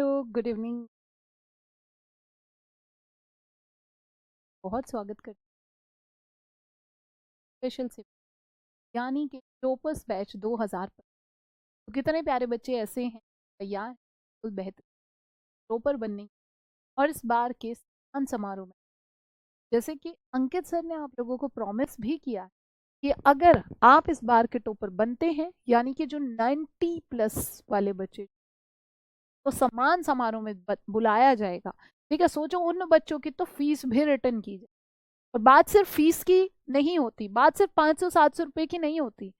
Hello, good evening. बहुत स्वागत करते हैं स्पेशल से, यानी कि टॉपर्स बैच 2000 पर। तो कितने प्यारे बच्चे ऐसे हैं तैयार हैं बिल्कुल बेहतर टॉपर बनने की। और इस बार के सम्मान समारोह में, जैसे कि अंकित सर ने आप लोगों को प्रॉमिस भी किया है कि अगर आप इस बार के टॉपर बनते हैं, यानी कि जो 90 प्लस वाले बच्चे, तो सम्मान समारोह में बुलाया जाएगा। ठीक है, सोचो उन बच्चों की तो फीस भी रिटर्न की जाए। और बात सिर्फ फीस की नहीं होती, बात सिर्फ 500-700 रुपए की नहीं होती,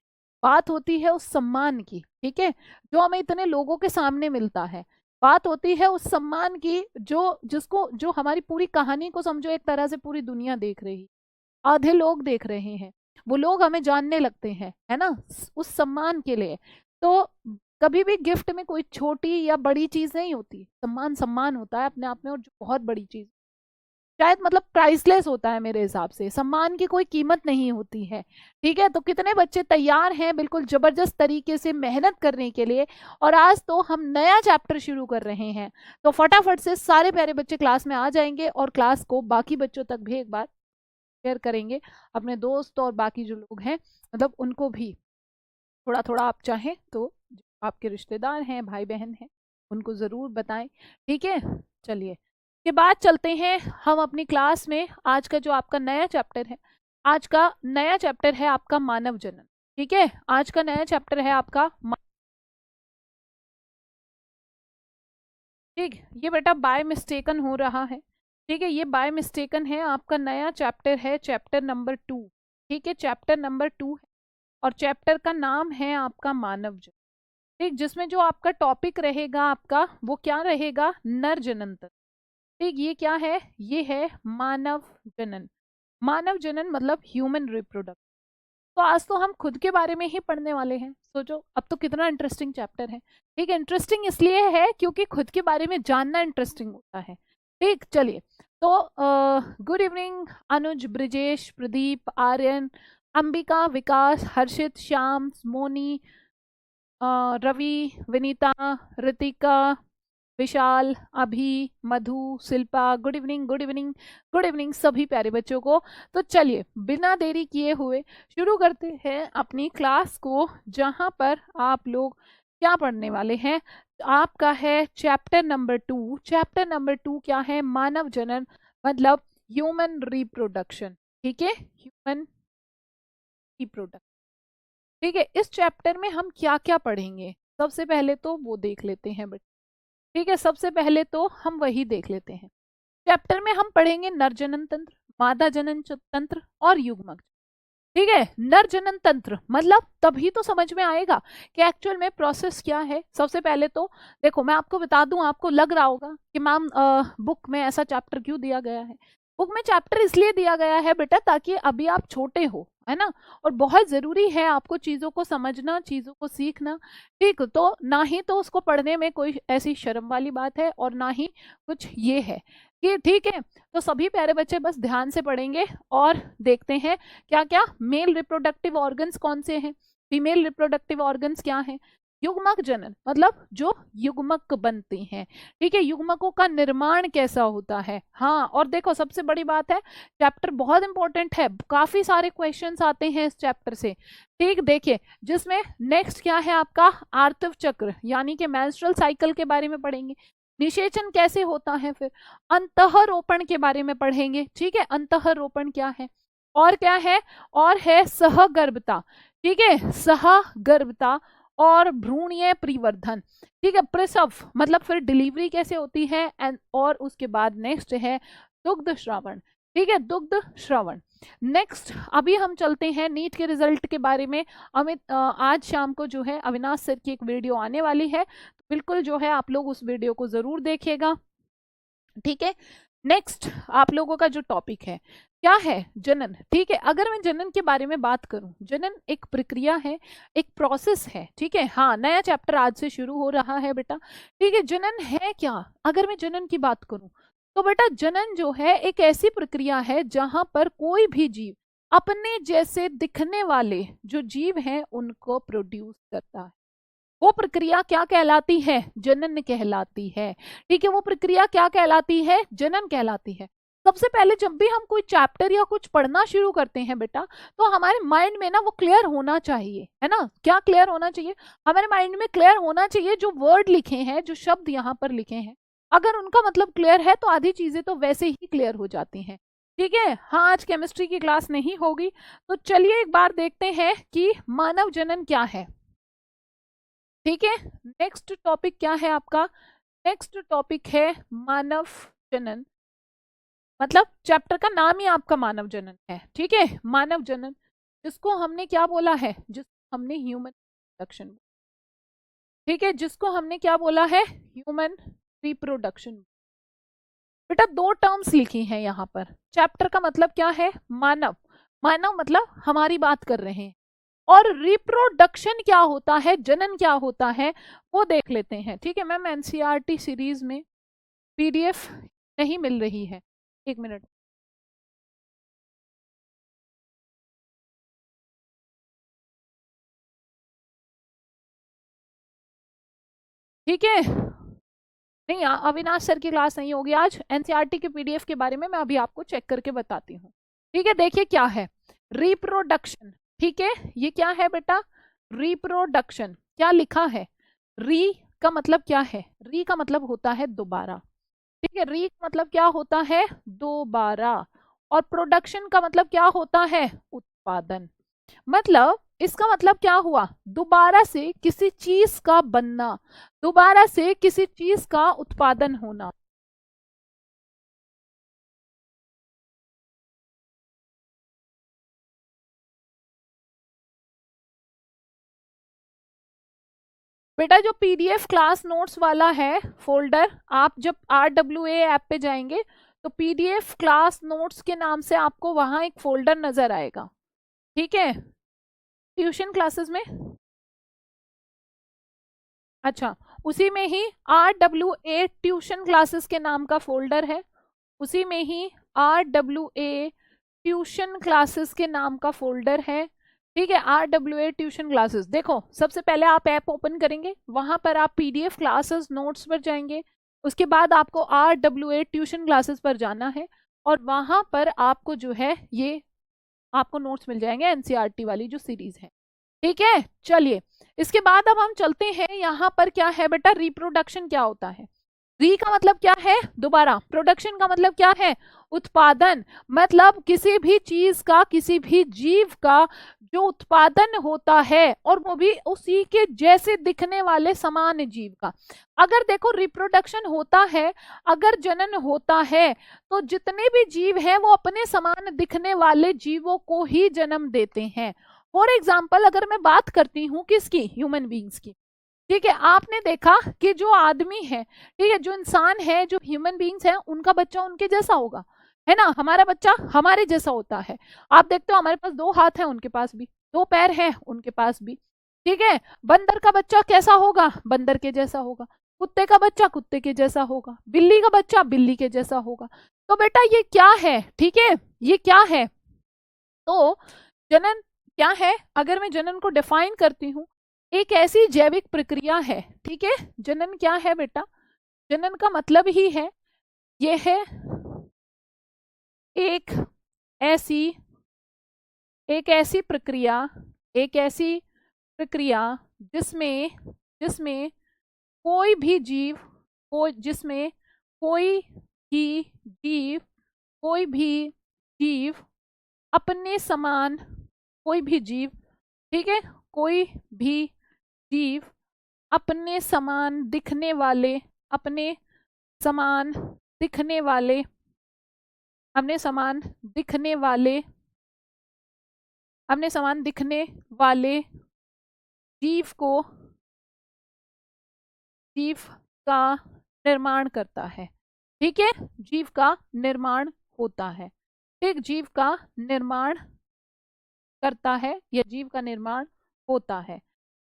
बात होती है उस सम्मान की। ठीक है, जो हमें इतने लोगों के सामने मिलता है। बात होती है उस सम्मान की जो जिसको जो हमारी पूरी कहानी को समझो, एक तरह से पूरी दुनिया देख रही, आधे लोग देख रहे हैं, वो लोग हमें जानने लगते हैं, है ना, उस सम्मान के लिए। तो कभी भी गिफ्ट में कोई छोटी या बड़ी चीज नहीं होती, सम्मान सम्मान होता है अपने आप में, और जो बहुत बड़ी चीज शायद मतलब प्राइसलेस होता है मेरे हिसाब से, सम्मान की कोई कीमत नहीं होती है। ठीक है, तो कितने बच्चे तैयार हैं बिल्कुल जबरदस्त तरीके से मेहनत करने के लिए। और आज तो हम नया चैप्टर शुरू कर रहे हैं, तो फटाफट से सारे प्यारे बच्चे क्लास में आ जाएंगे और क्लास को बाकी बच्चों तक भी एक बार शेयर करेंगे, अपने दोस्त और बाकी जो लोग हैं, मतलब उनको भी थोड़ा थोड़ा आप चाहें तो, जो आपके रिश्तेदार हैं, भाई बहन हैं, उनको ज़रूर बताएं। ठीक है, चलिए के बाद चलते हैं हम अपनी क्लास में। आज का जो आपका नया चैप्टर है, आज का नया चैप्टर है आपका मानव जनन। ठीक है, आज का नया चैप्टर है आपका ठीक, ये बेटा बाय मिस्टेकन हो रहा है। ठीक है, ये बाय मिस्टेकन है, आपका नया चैप्टर है चैप्टर नंबर 2। ठीक है, चैप्टर नंबर 2 है, और चैप्टर का नाम है आपका मानव जनन। ठीक, जिसमें जो आपका टॉपिक रहेगा आपका, वो क्या रहेगा, नर जनन तंत्र। ठीक, ये क्या है, ये है मानव जनन। मानव जनन मतलब ह्यूमन रिप्रोडक्ट। तो आज तो हम खुद के बारे में ही पढ़ने वाले हैं, सोचो अब तो कितना इंटरेस्टिंग चैप्टर है। ठीक है, इंटरेस्टिंग इसलिए है क्योंकि खुद के बारे में जानना इंटरेस्टिंग होता है। ठीक, चलिए, तो good evening Anuj, Brijesh, Pradeep, Aryan, Ambika, Vikas, Harshit, Shyam, Moni, Ravi, Vinita, Ritika, Vishal, Abhi, Madhu, Shilpa, good evening good evening good evening सभी प्यारे बच्चों को। तो चलिए बिना देरी किए हुए शुरू करते हैं अपनी क्लास को, जहां पर आप लोग क्या पढ़ने वाले हैं। आपका है चैप्टर नंबर 2। चैप्टर नंबर 2 क्या है, मानव जनन मतलब ह्यूमन रिप्रोडक्शन। ठीक है, ह्यूमन रिप्रोडक्शन। ठीक है, इस चैप्टर में हम क्या क्या पढ़ेंगे, सबसे पहले तो वो देख लेते हैं बट ठीक है, सबसे पहले तो हम वही देख लेते हैं। चैप्टर में हम पढ़ेंगे नर जनन तंत्र, मादा जनन तंत्र और युग्मक। ठीक है, नर जनन तंत्र मतलब तभी तो समझ में आएगा कि एक्चुअल में प्रोसेस क्या है। सबसे पहले तो देखो, मैं आपको बता दूं, आपको लग रहा होगा कि मैम बुक में ऐसा चैप्टर क्यों दिया गया है। बुक में चैप्टर इसलिए दिया गया है बेटा, ताकि अभी आप छोटे हो, है ना, और बहुत जरूरी है आपको चीजों को समझना, चीजों को सीखना। ठीक, तो ना ही तो उसको पढ़ने में कोई ऐसी शर्म वाली बात है, और ना ही कुछ ये है कि ठीक है। तो सभी प्यारे बच्चे बस ध्यान से पढ़ेंगे और देखते हैं क्या क्या मेल रिप्रोडक्टिव ऑर्गन्स कौन से हैं, फीमेल रिप्रोडक्टिव ऑर्गन्स क्या हैं, युग्मक जनन मतलब जो युग्मक बनते हैं। ठीक है, युग्मकों का निर्माण कैसा होता है। हाँ, और देखो सबसे बड़ी बात है, चैप्टर बहुत इंपॉर्टेंट है, काफी सारे क्वेश्चंस आते हैं इस चैप्टर से। ठीक, देखिए जिसमें नेक्स्ट क्या है आपका आर्तव चक्र, यानी कि मेंस्ट्रुअल साइकिल के बारे में पढ़ेंगे। निषेचन कैसे होता है, फिर अंतःरोपण के बारे में पढ़ेंगे। ठीक है, अंतःरोपण क्या है, और क्या है, और है सहगर्भता। ठीक है, सहगर्भता और भ्रूणीय परिवर्धन। ठीक है, प्रसव मतलब फिर डिलीवरी कैसे होती है, एंड और उसके बाद नेक्स्ट है दुग्ध श्रवण। ठीक है, दुग्ध श्रवण। नेक्स्ट अभी हम चलते हैं नीट के रिजल्ट के बारे में। अमित आज शाम को जो है अविनाश सर की एक वीडियो आने वाली है, तो बिल्कुल जो है आप लोग उस वीडियो को जरूर देखिएगा। ठीक है, नेक्स्ट आप लोगों का जो टॉपिक है क्या है, जनन। ठीक है, अगर मैं जनन के बारे में बात करूं, जनन एक प्रक्रिया है, एक प्रोसेस है। ठीक है, हाँ, नया चैप्टर आज से शुरू हो रहा है बेटा। ठीक है, जनन है क्या, अगर मैं जनन की बात करूं तो बेटा जनन जो है एक ऐसी प्रक्रिया है जहां पर कोई भी जीव अपने जैसे दिखने वाले जो जीव हैं उनको प्रोड्यूस करता है। वो प्रक्रिया क्या कहलाती है? जनन कहलाती है। ठीक है, वो प्रक्रिया क्या कहलाती है? जनन कहलाती है। सबसे पहले जब भी हम कोई चैप्टर या कुछ पढ़ना शुरू करते हैं बेटा, तो हमारे माइंड में ना वो क्लियर होना चाहिए, है ना। क्या क्लियर होना चाहिए? हमारे माइंड में क्लियर होना चाहिए जो वर्ड लिखे हैं, जो शब्द यहाँ पर लिखे हैं, अगर उनका मतलब क्लियर है तो आधी चीजें तो वैसे ही क्लियर हो जाती हैं। ठीक है, हाँ आज केमिस्ट्री की क्लास नहीं होगी, तो चलिए एक बार देखते हैं कि मानव जनन क्या है। ठीक है, नेक्स्ट टॉपिक क्या है आपका? नेक्स्ट टॉपिक है मानव जनन, मतलब चैप्टर का नाम ही आपका मानव जनन है। ठीक है, मानव जनन, जिसको हमने क्या बोला है? जिसको हमने ह्यूमन रिप्रोडक्शन, ठीक है, जिसको हमने क्या बोला है? Human reproduction. बेटा दो टर्म्स लिखी हैं यहाँ पर। चैप्टर का मतलब क्या है? मानव। मानव मतलब हमारी बात कर रहे हैं, और रिप्रोडक्शन क्या होता है, जनन क्या होता है, वो देख लेते हैं। ठीक है मैम, एनसीईआरटी सीरीज में पीडीएफ नहीं मिल रही है, एक मिनट। ठीक है, नहीं अविनाश सर की क्लास नहीं होगी आज। एनसीईआरटी के पीडीएफ के बारे में मैं अभी आपको चेक करके बताती हूँ। ठीक है, देखिए क्या है रिप्रोडक्शन। ठीक है, ये क्या है बेटा? रिप्रोडक्शन। क्या लिखा है? री का मतलब क्या है? री का मतलब होता है दोबारा। ठीक है, री का मतलब क्या होता है? दोबारा। और प्रोडक्शन का मतलब क्या होता है? उत्पादन। मतलब इसका मतलब क्या हुआ? दोबारा से किसी चीज का बनना, दोबारा से किसी चीज का उत्पादन होना। बेटा जो पीडीएफ क्लास नोट्स वाला है फोल्डर, आप जब RWA ऐप पे जाएंगे तो पीडीएफ क्लास नोट्स के नाम से आपको वहां एक फोल्डर नजर आएगा। ठीक है, ट्यूशन क्लासेस में, अच्छा उसी में ही RWA ट्यूशन क्लासेस के नाम का फोल्डर है, उसी में ही RWA ट्यूशन क्लासेस के नाम का फोल्डर है। ठीक है, RWA ट्यूशन क्लासेस। देखो सबसे पहले आप ऐप ओपन करेंगे, वहां पर आप पीडीएफ क्लासेस नोट्स पर जाएंगे, उसके बाद आपको RWA ट्यूशन क्लासेस पर जाना है, और वहां पर आपको जो है ये आपको नोट्स मिल जाएंगे एनसीईआरटी वाली जो सीरीज है। ठीक है, चलिए इसके बाद अब हम चलते हैं यहाँ पर क्या है बेटा? रिप्रोडक्शन क्या होता है? री का मतलब क्या है? दोबारा। प्रोडक्शन का मतलब क्या है? उत्पादन। मतलब किसी भी चीज का, किसी भी जीव का जो उत्पादन होता है, और वो भी उसी के जैसे दिखने वाले समान जीव का। अगर देखो रिप्रोडक्शन होता है, अगर जनन होता है, तो जितने भी जीव हैं वो अपने समान दिखने वाले जीवों को ही जन्म देते हैं। फॉर एग्जाम्पल अगर मैं बात करती हूँ किसकी? ह्यूमन बींग्स की। ठीक है, आपने देखा कि जो आदमी है, ठीक है, जो इंसान है, जो ह्यूमन बींग्स है, उनका बच्चा उनके जैसा होगा, है ना। हमारा बच्चा हमारे जैसा होता है। आप देखते हो हमारे पास 2 हाथ हैं, उनके पास भी 2 पैर हैं, उनके पास भी। ठीक है, बंदर का बच्चा कैसा होगा? बंदर के जैसा होगा। कुत्ते का बच्चा कुत्ते के जैसा होगा। बिल्ली का बच्चा बिल्ली के जैसा होगा। तो बेटा ये क्या है? ठीक है, ये क्या है? तो जनन क्या है? अगर मैं जनन को डिफाइन करती हूँ, एक ऐसी जैविक प्रक्रिया है। ठीक है, जनन क्या है बेटा? जनन का मतलब ही है, यह है एक ऐसी प्रक्रिया, एक ऐसी प्रक्रिया जिसमें कोई भी जीव, जिसमें कोई भी जीव अपने समान, कोई भी जीव, ठीक है, कोई भी जीव अपने समान दिखने वाले, अपने समान दिखने वाले, अपने समान दिखने वाले, अपने समान दिखने वाले जीव का निर्माण करता है। ठीक है, जीव का निर्माण होता है। एक जीव का निर्माण करता है या जीव का निर्माण होता है।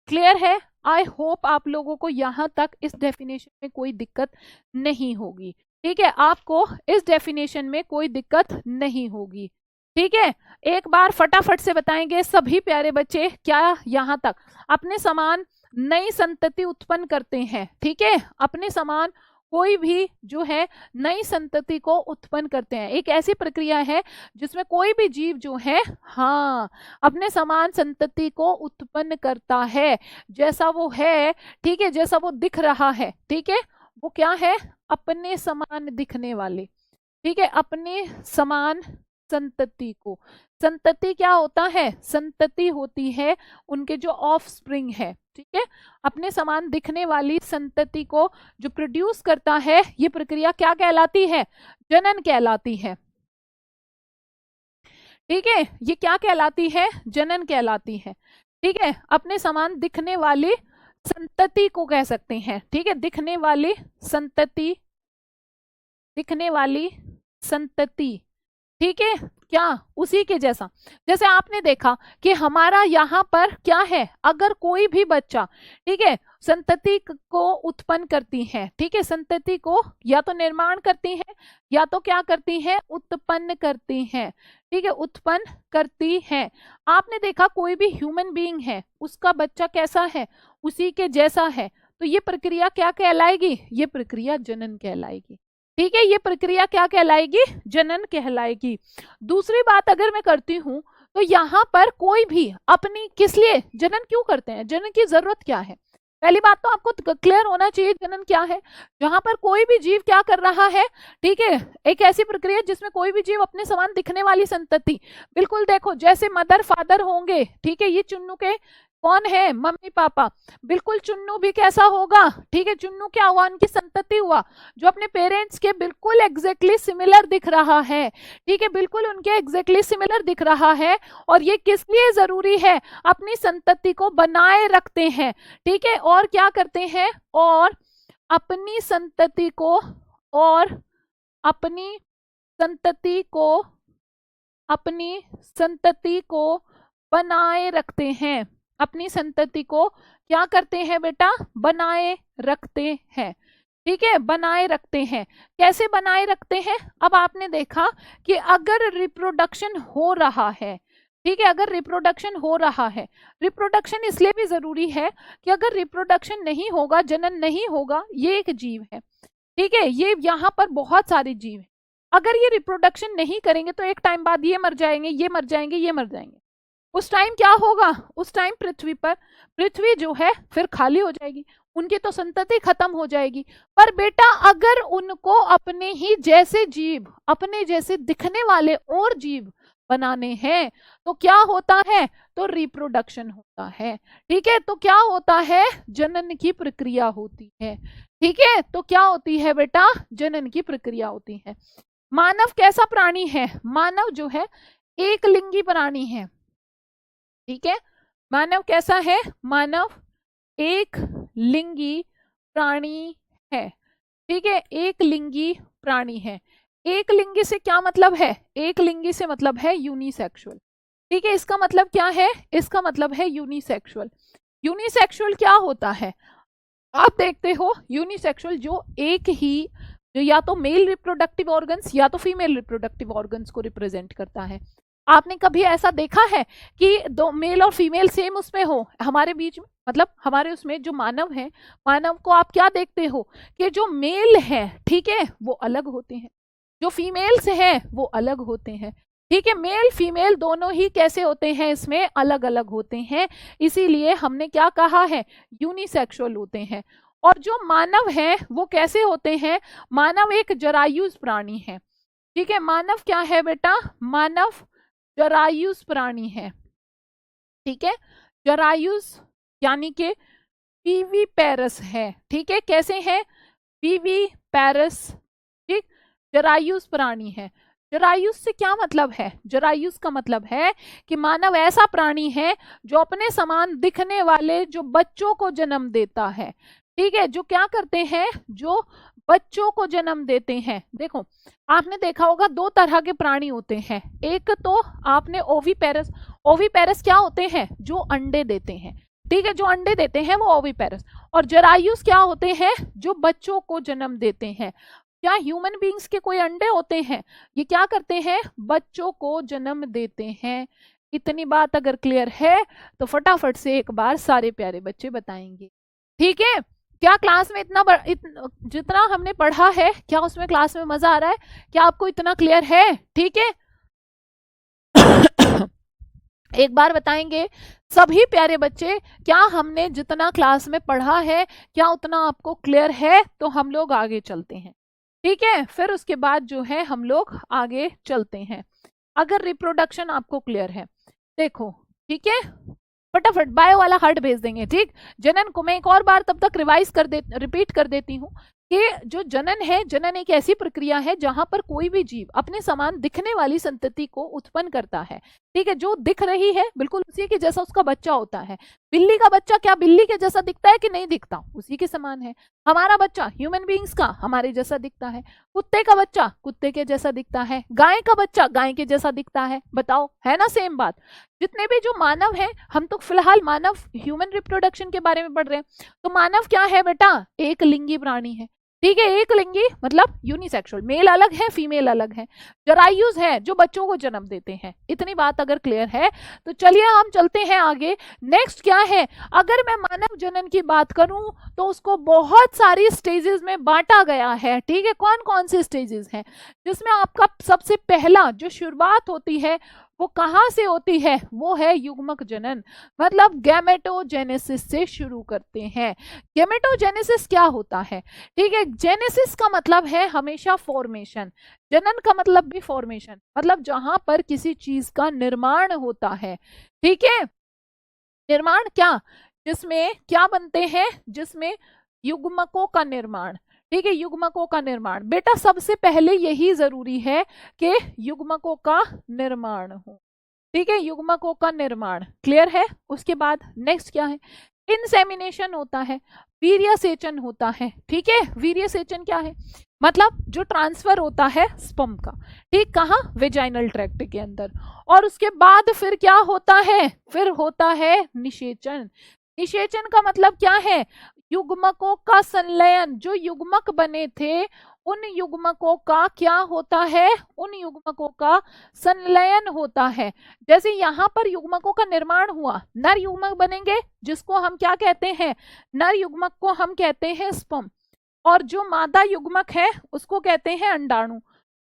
क्लियर है? आई होप आप लोगों को यहाँ तक इस डेफिनेशन में कोई दिक्कत नहीं होगी। ठीक है, आपको इस डेफिनेशन में कोई दिक्कत नहीं होगी। ठीक है, एक बार फटाफट से बताएंगे सभी प्यारे बच्चे, क्या यहाँ तक अपने समान नई संतति उत्पन्न करते हैं। ठीक है, अपने समान कोई भी जो है नई संतति को उत्पन्न करते हैं। एक ऐसी प्रक्रिया है जिसमें कोई भी जीव जो है हाँ अपने समान संतति को उत्पन्न करता है, जैसा वो है। ठीक है, जैसा वो दिख रहा है। ठीक है, वो क्या है? अपने समान दिखने वाले। ठीक है, अपने समान संतति को। संतति क्या होता है? संतति होती है उनके जो ऑफ स्प्रिंग है। ठीक है, अपने समान दिखने वाली संतति को जो प्रोड्यूस करता है, ये प्रक्रिया क्या कहलाती है? जनन कहलाती है। ठीक है, ये क्या कहलाती है? जनन कहलाती है। ठीक है, अपने समान दिखने वाली संतति को कह सकते हैं। ठीक है, दिखने वाली संतति, दिखने वाली संतति। ठीक है, क्या? उसी के जैसा। जैसे आपने देखा कि हमारा यहाँ पर क्या है, अगर कोई भी बच्चा ठीक है संतति को उत्पन्न करती है। ठीक है, संतति को या तो निर्माण करती है या तो क्या करती है? उत्पन्न करती है। ठीक है, उत्पन्न करती है। आपने देखा कोई भी ह्यूमन बीइंग है, उसका बच्चा कैसा है? उसी के जैसा है। तो ये प्रक्रिया क्या कहलाएगी? ये प्रक्रिया जनन कहलाएगी। ठीक है, ये प्रक्रिया क्या कहलाएगी? जनन कहलाएगी। दूसरी बात अगर मैं करती हूं तो यहाँ पर कोई भी अपनी, किस लिए जनन क्यों करते हैं? जनन की जरूरत क्या है? पहली बात तो आपको क्लियर होना चाहिए जनन क्या है। जहां पर कोई भी जीव क्या कर रहा है? ठीक है, एक ऐसी प्रक्रिया जिसमें कोई भी जीव अपने समान दिखने वाली संतति, बिल्कुल देखो जैसे मदर फादर होंगे। ठीक है, ये चुन्नू के कौन है? Mummy papa. बिल्कुल चुन्नू भी कैसा होगा? ठीक है, चुन्नू क्या हुआ? उनकी संतति हुआ जो अपने पेरेंट्स के बिल्कुल एग्जैक्टली सिमिलर दिख रहा है। ठीक है, बिल्कुल उनके एग्जैक्टली सिमिलर दिख रहा है। और ये किस लिए जरूरी है? अपनी संतति को बनाए रखते हैं। ठीक है, और क्या करते हैं? और अपनी संतति को, और अपनी संतति को, अपनी संतति को बनाए रखते हैं। अपनी संतति को क्या करते हैं बेटा? बनाए रखते हैं। ठीक है, बनाए रखते हैं। कैसे बनाए रखते हैं? अब आपने देखा कि अगर रिप्रोडक्शन हो रहा है, ठीक है, अगर रिप्रोडक्शन हो रहा है, रिप्रोडक्शन इसलिए भी जरूरी है कि अगर रिप्रोडक्शन नहीं होगा, जनन नहीं होगा, ये एक जीव है। ठीक है, ये यहाँ पर बहुत सारे जीव हैं। अगर ये रिप्रोडक्शन नहीं करेंगे तो एक टाइम बाद ये मर जाएंगे, ये मर जाएंगे, ये मर जाएंगे। उस टाइम क्या होगा? उस टाइम पृथ्वी पर, पृथ्वी जो है फिर खाली हो जाएगी, उनकी तो संतति खत्म हो जाएगी। पर बेटा अगर उनको अपने ही जैसे जीव, अपने जैसे दिखने वाले और जीव बनाने हैं तो क्या होता है? तो रिप्रोडक्शन होता है। ठीक है, तो क्या होता है? जनन की प्रक्रिया होती है। ठीक है, तो क्या होती है बेटा? जनन की प्रक्रिया होती है। मानव कैसा प्राणी है? मानव जो है एक लिंगी प्राणी है। ठीक है, मानव कैसा है? मानव एक लिंगी प्राणी है। ठीक है, एक लिंगी प्राणी है। एक लिंगी से क्या मतलब है? एक लिंगी से मतलब है यूनिसेक्सुअल। ठीक है, इसका मतलब क्या है? इसका मतलब है यूनिसेक्सुअल। यूनिसेक्सुअल क्या होता है? आप देखते हो यूनिसेक्सुअल जो एक ही, जो या तो मेल रिप्रोडक्टिव ऑर्गन्स या तो फीमेल रिप्रोडक्टिव ऑर्गन्स को रिप्रेजेंट करता है। आपने कभी ऐसा देखा है कि दो मेल और फीमेल सेम उसमें हो हमारे बीच में? मतलब हमारे उसमें जो मानव है, मानव को आप क्या देखते हो कि जो मेल है, ठीक है, वो अलग होते हैं, जो फीमेल से है वो अलग होते हैं। ठीक है, मेल फीमेल दोनों ही कैसे होते हैं? इसमें अलग अलग होते हैं। इसीलिए हमने क्या कहा है? यूनिसेक्सुअल होते हैं। और जो मानव है वो कैसे होते हैं? मानव एक जरायुज प्राणी है। ठीक है, मानव क्या है बेटा? मानव जरायुज प्राणी है। ठीक है, जरायुज यानी कि पीवीपेरस है। ठीक है, कैसे है? पीवीपेरस। ठीक, जरायुज प्राणी है। जरायुज से क्या मतलब है? जरायुज का मतलब है कि मानव ऐसा प्राणी है जो अपने समान दिखने वाले जो बच्चों को जन्म देता है। ठीक है, जो क्या करते हैं? जो बच्चों को जन्म देते हैं। देखो आपने देखा होगा दो तरह के प्राणी होते हैं। एक तो आपने ओविपेरस, ओविपेरस क्या होते हैं? जो अंडे देते हैं। ठीक है, जो अंडे देते हैं वो ओविपेरस। और जरायुज क्या होते हैं? जो बच्चों को जन्म देते हैं। क्या ह्यूमन बीइंग्स के कोई अंडे होते हैं? ये क्या करते हैं? बच्चों को जन्म देते हैं। इतनी बात अगर क्लियर है तो फटाफट से एक बार सारे प्यारे बच्चे बताएंगे। ठीक है, क्या क्लास में जितना हमने पढ़ा है, क्या उसमें क्लास में मजा आ रहा है? क्या आपको इतना क्लियर है? ठीक है एक बार बताएंगे सभी प्यारे बच्चे, क्या हमने जितना क्लास में पढ़ा है क्या उतना आपको क्लियर है? तो हम लोग आगे चलते हैं। ठीक है, फिर उसके बाद जो है हम लोग आगे चलते हैं। अगर रिप्रोडक्शन आपको क्लियर है, देखो ठीक है, फटाफट बायो वाला हार्ट भेज देंगे। ठीक, जनन को मैं एक और बार तब तक रिपीट कर देती हूँ कि जो जनन है, जनन एक ऐसी प्रक्रिया है जहां पर कोई भी जीव अपने समान दिखने वाली संतति को उत्पन्न करता है। ठीक है, जो दिख रही है बिल्कुल उसी के जैसा उसका बच्चा होता है। बिल्ली का बच्चा क्या बिल्ली के जैसा दिखता है कि नहीं दिखता? उसी के समान है। हमारा बच्चा ह्यूमन बीइंग्स का हमारे जैसा दिखता है। कुत्ते का बच्चा कुत्ते के जैसा दिखता है। गाय का बच्चा गाय के जैसा दिखता है। बताओ, है ना सेम बात? जितने भी जो मानव है, हम तो फिलहाल मानव ह्यूमन रिप्रोडक्शन के बारे में पढ़ रहे हैं, तो मानव क्या है बेटा? एक लिंगी प्राणी है। ठीक है, एक लिंगी मतलब यूनिसेक्सुअल, मेल अलग है फीमेल अलग है। जरायुज है जो बच्चों को जन्म देते हैं। इतनी बात अगर क्लियर है तो चलिए हम चलते हैं आगे। नेक्स्ट क्या है? अगर मैं मानव जनन की बात करूं तो उसको बहुत सारी स्टेजेस में बांटा गया है। ठीक है, कौन कौन से स्टेजेस हैं? जिसमें आपका सबसे पहला जो शुरुआत होती है वो कहाँ से होती है? वो है युग्मक जनन, मतलब गैमेटोजेनेसिस से शुरू करते हैं। गैमेटोजेनेसिस क्या होता है? ठीक है, जेनेसिस का मतलब है हमेशा फॉर्मेशन, जनन का मतलब भी फॉर्मेशन, मतलब जहां पर किसी चीज का निर्माण होता है। ठीक है, निर्माण क्या? जिसमें क्या बनते हैं? जिसमें युग्मकों का निर्माण। ठीक है, युग्मकों का निर्माण। बेटा सबसे पहले यही जरूरी है कि युग्मकों का निर्माण हो। ठीक है, युग्मकों का निर्माण क्लियर है। उसके बाद नेक्स्ट क्या है? इंसेमिनेशन होता है, वीर्य सेचन होता है। ठीक है, वीर्य सेचन क्या है? मतलब जो ट्रांसफर होता है स्पर्म का। ठीक, कहाँ? वेजाइनल ट्रैक्ट के अंदर। और उसके बाद फिर क्या होता है? फिर होता है निषेचन। निषेचन का मतलब क्या है? युग्मकों का संलयन। जो युग्मक बने थे उन युग्मकों का क्या होता है? उन युग्मकों का संलयन होता है। जैसे यहां पर युग्मकों का निर्माण हुआ, नर युग्मक बनेंगे जिसको हम क्या कहते हैं? नर युग्मक को हम कहते हैं स्पर्म, और जो मादा युग्मक है उसको कहते हैं अंडाणु।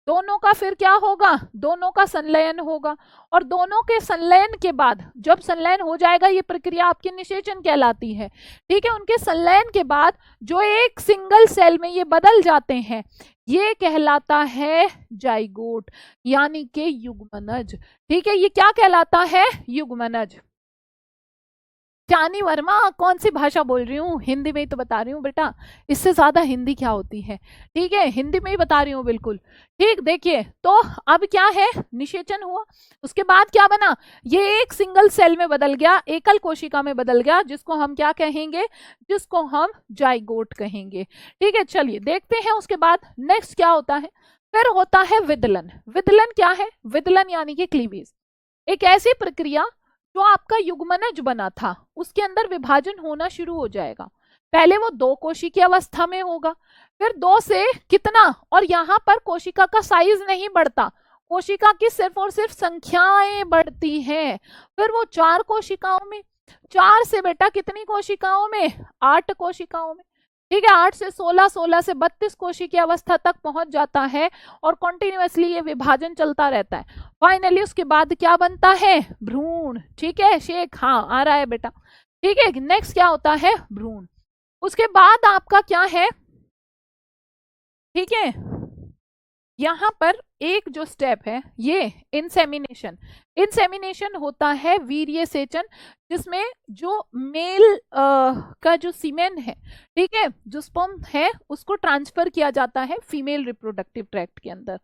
दोनों का फिर क्या होगा? दोनों का संलयन होगा, और दोनों के संलयन के बाद जब संलयन हो जाएगा, ये प्रक्रिया आपकी निषेचन कहलाती है। ठीक है, उनके संलयन के बाद जो एक सिंगल सेल में ये बदल जाते हैं, ये कहलाता है जाइगोट, यानी कि युग्मनज। ठीक है, ये क्या कहलाता है? युग्मनज। चानी वर्मा कौन सी भाषा बोल रही हूँ? हिंदी में ही तो बता रही हूँ बेटा, इससे ज्यादा हिंदी क्या होती है? ठीक है, हिंदी में ही बता रही हूँ बिल्कुल। ठीक, देखिए तो अब क्या है? निषेचन हुआ, उसके बाद क्या बना? ये एक सिंगल सेल में बदल गया, एकल कोशिका में बदल गया, जिसको हम क्या कहेंगे? जिसको हम जाइगोट कहेंगे। ठीक है, चलिए देखते हैं उसके बाद नेक्स्ट क्या होता है। फिर होता है विदलन। विदलन क्या है? विदलन यानी कि क्लीवेज, एक ऐसी प्रक्रिया जो आपका युग्मनज बना था उसके अंदर विभाजन होना शुरू हो जाएगा। पहले वो 2 कोशिकीय अवस्था में होगा, फिर 2 से कितना, और यहाँ पर कोशिका का साइज नहीं बढ़ता, कोशिका की सिर्फ और सिर्फ संख्याएं बढ़ती हैं। फिर वो 4 कोशिकाओं में, 4 से बेटा कितनी कोशिकाओं में? 8 कोशिकाओं में। ठीक है, 8 से 16, 16 से 32 कोशिकीय अवस्था तक पहुंच जाता है, और कॉन्टिन्यूअसली ये विभाजन चलता रहता है। फाइनली उसके बाद क्या बनता है? भ्रूण। ठीक है, शेख हाँ आ रहा है बेटा। ठीक है, नेक्स्ट क्या होता है? भ्रूण। उसके बाद आपका क्या है? ठीक है, यहाँ पर एक जो स्टेप है ये इंसेमिनेशन। इंसेमिनेशन होता है वीर्य सेचन, जिसमें जो मेल का जो सीमेन है, ठीक है, जो स्पर्म है, उसको ट्रांसफर किया जाता है फीमेल रिप्रोडक्टिव ट्रैक्ट के अंदर।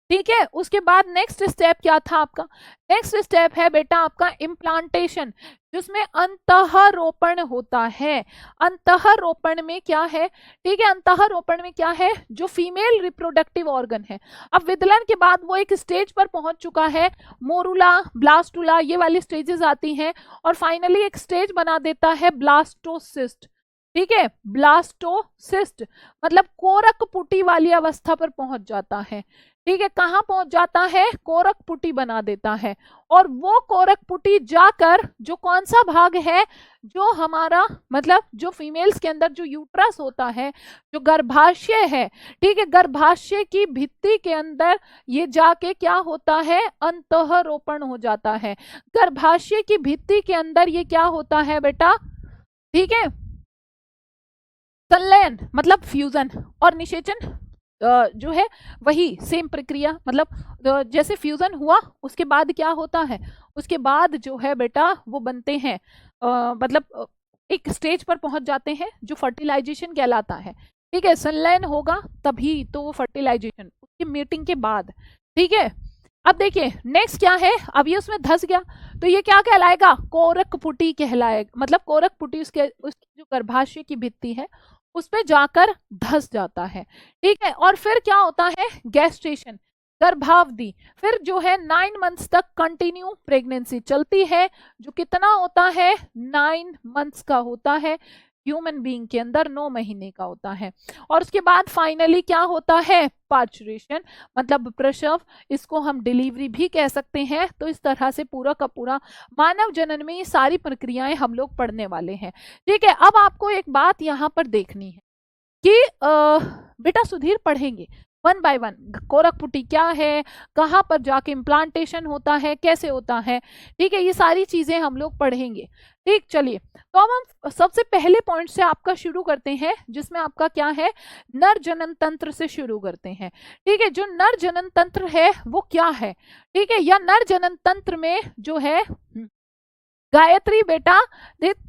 ठीक है, उसके बाद नेक्स्ट स्टेप क्या था आपका? नेक्स्ट स्टेप है बेटा आपका इम्प्लांटेशन, जिसमें अंतःरोपण होता है। अंतःरोपण में क्या है? ठीक है, अंतःरोपण में क्या है? जो फीमेल रिप्रोडक्टिव ऑर्गन है। अब विदलन के बाद वो एक स्टेज पर पहुंच चुका है, मोरुला, ब्लास्टुला, ये वाली स्टेजेस आती हैं, और फाइनली एक स्टेज बना देता है ब्लास्टोसिस्ट। ठीक है, ब्लास्टोसिस्ट मतलब कोरक पुटी वाली अवस्था पर पहुंच जाता है। ठीक है, कहाँ पहुंच जाता है, कोरक पुटी बना देता है। और वो कोरक पुटी जाकर जो कौन सा भाग है, जो हमारा मतलब जो फीमेल्स के अंदर जो यूट्रस होता है, जो गर्भाशय है, ठीक है, गर्भाशय की भित्ति के अंदर ये जाके क्या होता है, अंतःरोपण हो जाता है। गर्भाशय की भित्ति के अंदर ये क्या होता है बेटा, ठीक है, संलयन मतलब फ्यूजन, और निषेचन जो है वही सेम प्रक्रिया, मतलब जैसे फ्यूजन हुआ उसके बाद क्या होता है, उसके बाद जो है बेटा वो बनते हैं मतलब एक स्टेज पर पहुंच जाते हैं जो फर्टिलाइजेशन कहलाता है। ठीक है, संलयन होगा तभी तो वो फर्टिलाइजेशन, उसकी मीटिंग के बाद। ठीक है, अब देखिए नेक्स्ट क्या है, अब ये उसमें धस गया तो ये क्या कहलाएगा, कोरक पुटी कहलाएगा, मतलब कोरक पुटी उसकी जो गर्भाशय की भित्ति है उस पे जाकर धस जाता है। ठीक है, और फिर क्या होता है, गैस्ट्रेशन, गर्भावधि, फिर जो है 9 मंथ्स तक कंटिन्यू प्रेगनेंसी चलती है, जो कितना होता है, 9 मंथ्स का होता है, ह्यूमन बीइंग के अंदर 9 महीने का होता है। और उसके बाद फाइनली क्या होता है, पार्चुरेशन मतलब प्रसव, इसको हम डिलीवरी भी कह सकते हैं। तो इस तरह से पूरा का पूरा मानव जनन में ये सारी प्रक्रियाएं हम लोग पढ़ने वाले हैं। ठीक है, अब आपको एक बात यहाँ पर देखनी है कि बेटा सुधीर पढ़ेंगे 1 बाय 1, कोरक पुटी क्या है, कहाँ पर जाके इम्प्लांटेशन होता है, कैसे होता है। ठीक है, ये सारी चीजें हम लोग पढ़ेंगे। ठीक, चलिए तो अब हम सबसे पहले पॉइंट से आपका शुरू करते हैं, जिसमें आपका क्या है, नर जनन तंत्र से शुरू करते हैं। ठीक है, जो नर जनन तंत्र है वो क्या है, ठीक है, या नर जनन तंत्र में जो है, गायत्री बेटा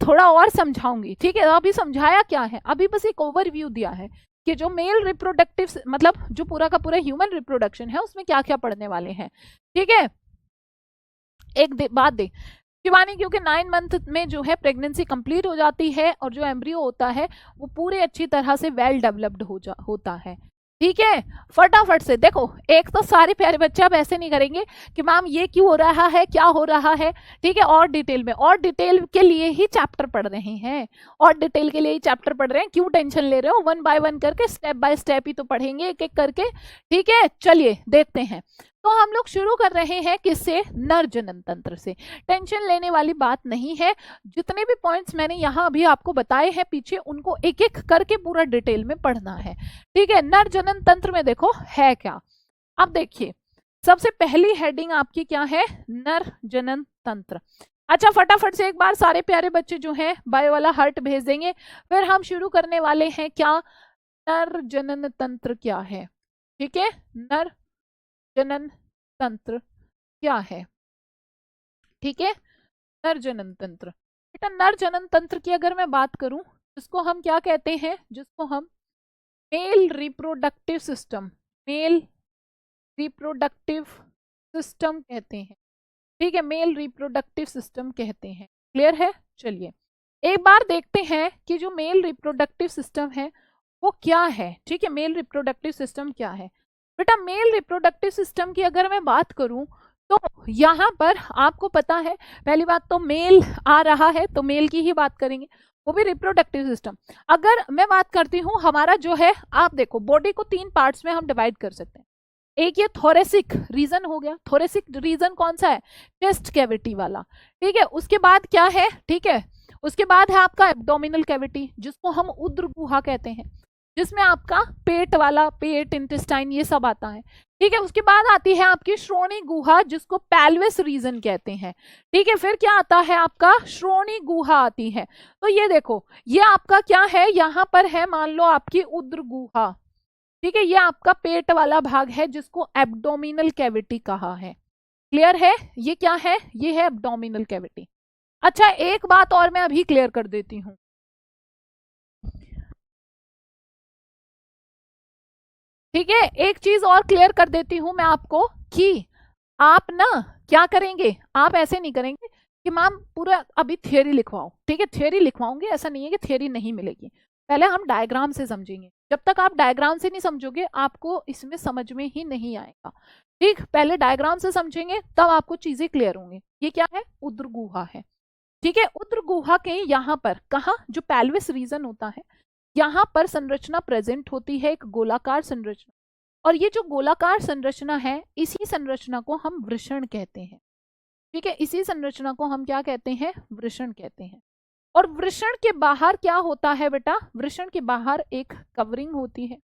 थोड़ा और समझाऊंगी। ठीक है, अभी समझाया क्या है, अभी बस एक ओवरव्यू दिया है कि जो मेल रिप्रोडक्टिव मतलब जो पूरा का पूरा ह्यूमन रिप्रोडक्शन है उसमें क्या क्या पढ़ने वाले हैं। ठीक है, एक बात दे शिवानी, क्योंकि 9 मंथ में जो है प्रेगनेंसी कंप्लीट हो जाती है और जो एम्ब्रियो होता है वो पूरे अच्छी तरह से वेल डेवलप्ड होता है। ठीक है, फटाफट से देखो, एक तो सारे प्यारे बच्चे अब ऐसे नहीं करेंगे कि मैम ये क्यों हो रहा है, क्या हो रहा है। ठीक है, और डिटेल में, और डिटेल के लिए ही चैप्टर पढ़ रहे हैं, और डिटेल के लिए ही चैप्टर पढ़ रहे हैं, क्यों टेंशन ले रहे हो, 1 बाय 1 करके स्टेप बाय स्टेप ही तो पढ़ेंगे, एक एक करके। ठीक है, चलिए देखते हैं। तो हम लोग शुरू कर रहे हैं किससे, नर जनन तंत्र से। टेंशन लेने वाली बात नहीं है, जितने भी पॉइंट्स मैंने यहाँ अभी आपको बताए हैं पीछे, उनको एक एक करके पूरा डिटेल में पढ़ना है। ठीक है, नर जनन तंत्र में देखो है क्या, अब देखिए सबसे पहली हेडिंग आपकी क्या है, नर जनन तंत्र। अच्छा, फटाफट से एक बार सारे प्यारे बच्चे जो हैं बायो वाला हार्ट भेज देंगे, फिर हम शुरू करने वाले हैं। क्या, नर जनन तंत्र क्या है। ठीक है, नर जनन तंत्र क्या है। ठीक है, नर जनन तंत्र, बेटा नर जनन तंत्र की अगर मैं बात करूं, जिसको हम क्या कहते हैं, जिसको हम male reproductive system, male reproductive system कहते हैं। ठीक है, मेल रिप्रोडक्टिव सिस्टम कहते हैं। क्लियर है, चलिए एक बार देखते हैं कि जो मेल रिप्रोडक्टिव सिस्टम है वो क्या है। ठीक है, मेल रिप्रोडक्टिव सिस्टम क्या है बेटा, मेल रिप्रोडक्टिव सिस्टम की अगर मैं बात करूं तो यहाँ पर आपको पता है, पहली बात तो मेल आ रहा है तो मेल की ही बात करेंगे, वो भी रिप्रोडक्टिव सिस्टम। अगर मैं बात करती हूँ हमारा जो है, आप देखो बॉडी को 3 पार्ट्स में हम डिवाइड कर सकते हैं। एक ये थोरेसिक रीजन हो गया, थोरेसिक रीजन कौन सा है, चेस्ट कैविटी वाला। ठीक है, उसके बाद क्या है, ठीक है, उसके बाद है आपका एब्डोमिनल कैविटी, जिसको हम उदर गुहा कहते हैं, जिसमें आपका पेट वाला, पेट, इंटेस्टाइन ये सब आता है। ठीक है, उसके बाद आती है आपकी श्रोणी गुहा, जिसको पेल्विस रीजन कहते हैं। ठीक है, फिर क्या आता है आपका, श्रोणी गुहा आती है। तो ये देखो, ये आपका क्या है, यहाँ पर है मान लो आपकी उदर गुहा। ठीक है, ये आपका पेट वाला भाग है जिसको एब्डोमिनल कैविटी कहा है। क्लियर है, ये क्या है, ये है एब्डोमिनल कैविटी। अच्छा, एक बात और मैं अभी क्लियर कर देती हूँ। ठीक है, एक चीज और क्लियर कर देती हूं मैं आपको कि आप ना क्या करेंगे, आप ऐसे नहीं करेंगे कि मैम पूरा अभी थियरी लिखवाओ। ठीक है, थियरी लिखवाऊंगे, ऐसा नहीं है कि थियरी नहीं मिलेगी, पहले हम डायग्राम से समझेंगे। जब तक आप डायग्राम से नहीं समझोगे आपको इसमें समझ में ही नहीं आएगा। ठीक, पहले डायग्राम से समझेंगे तब आपको चीजें क्लियर होंगी। ये क्या है, उदर गुहा है। ठीक है, उदर गुहा के यहाँ पर कहा, जो पेल्विस रीजन होता है, यहाँ पर संरचना प्रेजेंट होती है, एक गोलाकार संरचना। और ये जो गोलाकार संरचना है, इसी संरचना को हम वृषण कहते हैं। ठीक है, इसी संरचना को हम क्या कहते हैं? वृषण कहते हैं। और वृषण के बाहर क्या होता है बेटा? वृषण के बाहर एक कवरिंग होती है।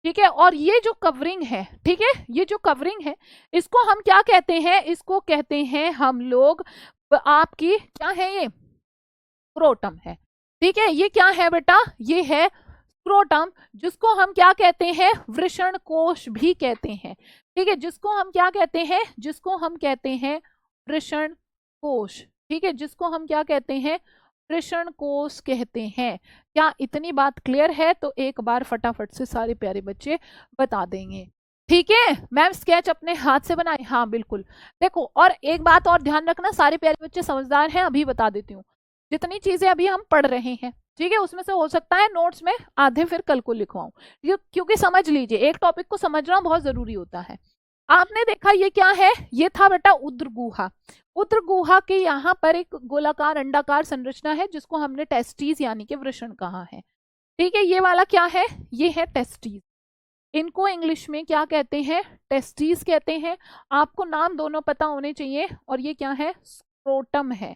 ठीक है, और ये जो कवरिंग है, ठीक है, ये जो कवरिंग है, इसको हम क्या कहते हैं? इसको कहते हैं हम लोग, आपकी क्या है? ये स्क्रोटम है। ठीक है, ये क्या है बेटा? ये है स्क्रोटम, जिसको हम क्या कहते हैं? वृषण कोश भी कहते हैं। ठीक है, जिसको हम क्या कहते हैं? जिसको हम कहते हैं वृषण कोश। ठीक है, जिसको हम क्या कहते हैं? वृषण कोश कहते हैं। क्या इतनी बात क्लियर है? तो एक बार फटाफट से सारे प्यारे बच्चे बता देंगे। ठीक है, मैम स्केच अपने हाथ से बनाए? हाँ बिल्कुल। देखो, और एक बात और ध्यान रखना, सारे प्यारे बच्चे समझदार हैं, अभी बता देती हूँ। जितनी चीजें अभी हम पढ़ रहे हैं, ठीक है, उसमें से हो सकता है नोट्स में आधे फिर कल को लिखवाऊं, क्योंकि समझ लीजिए, एक टॉपिक को समझना बहुत जरूरी होता है। आपने देखा ये क्या है? ये था बेटा उद्र गुहा। उद्र गुहा के यहाँ पर एक गोलाकार अंडाकार संरचना है, जिसको हमने टेस्टीज यानी कि वृषण कहा है। ठीक है, ये वाला क्या है? ये है टेस्टीज। इनको इंग्लिश में क्या कहते हैं? टेस्टीज कहते हैं। आपको नाम दोनों पता होने चाहिए। और ये क्या है? स्क्रोटम है।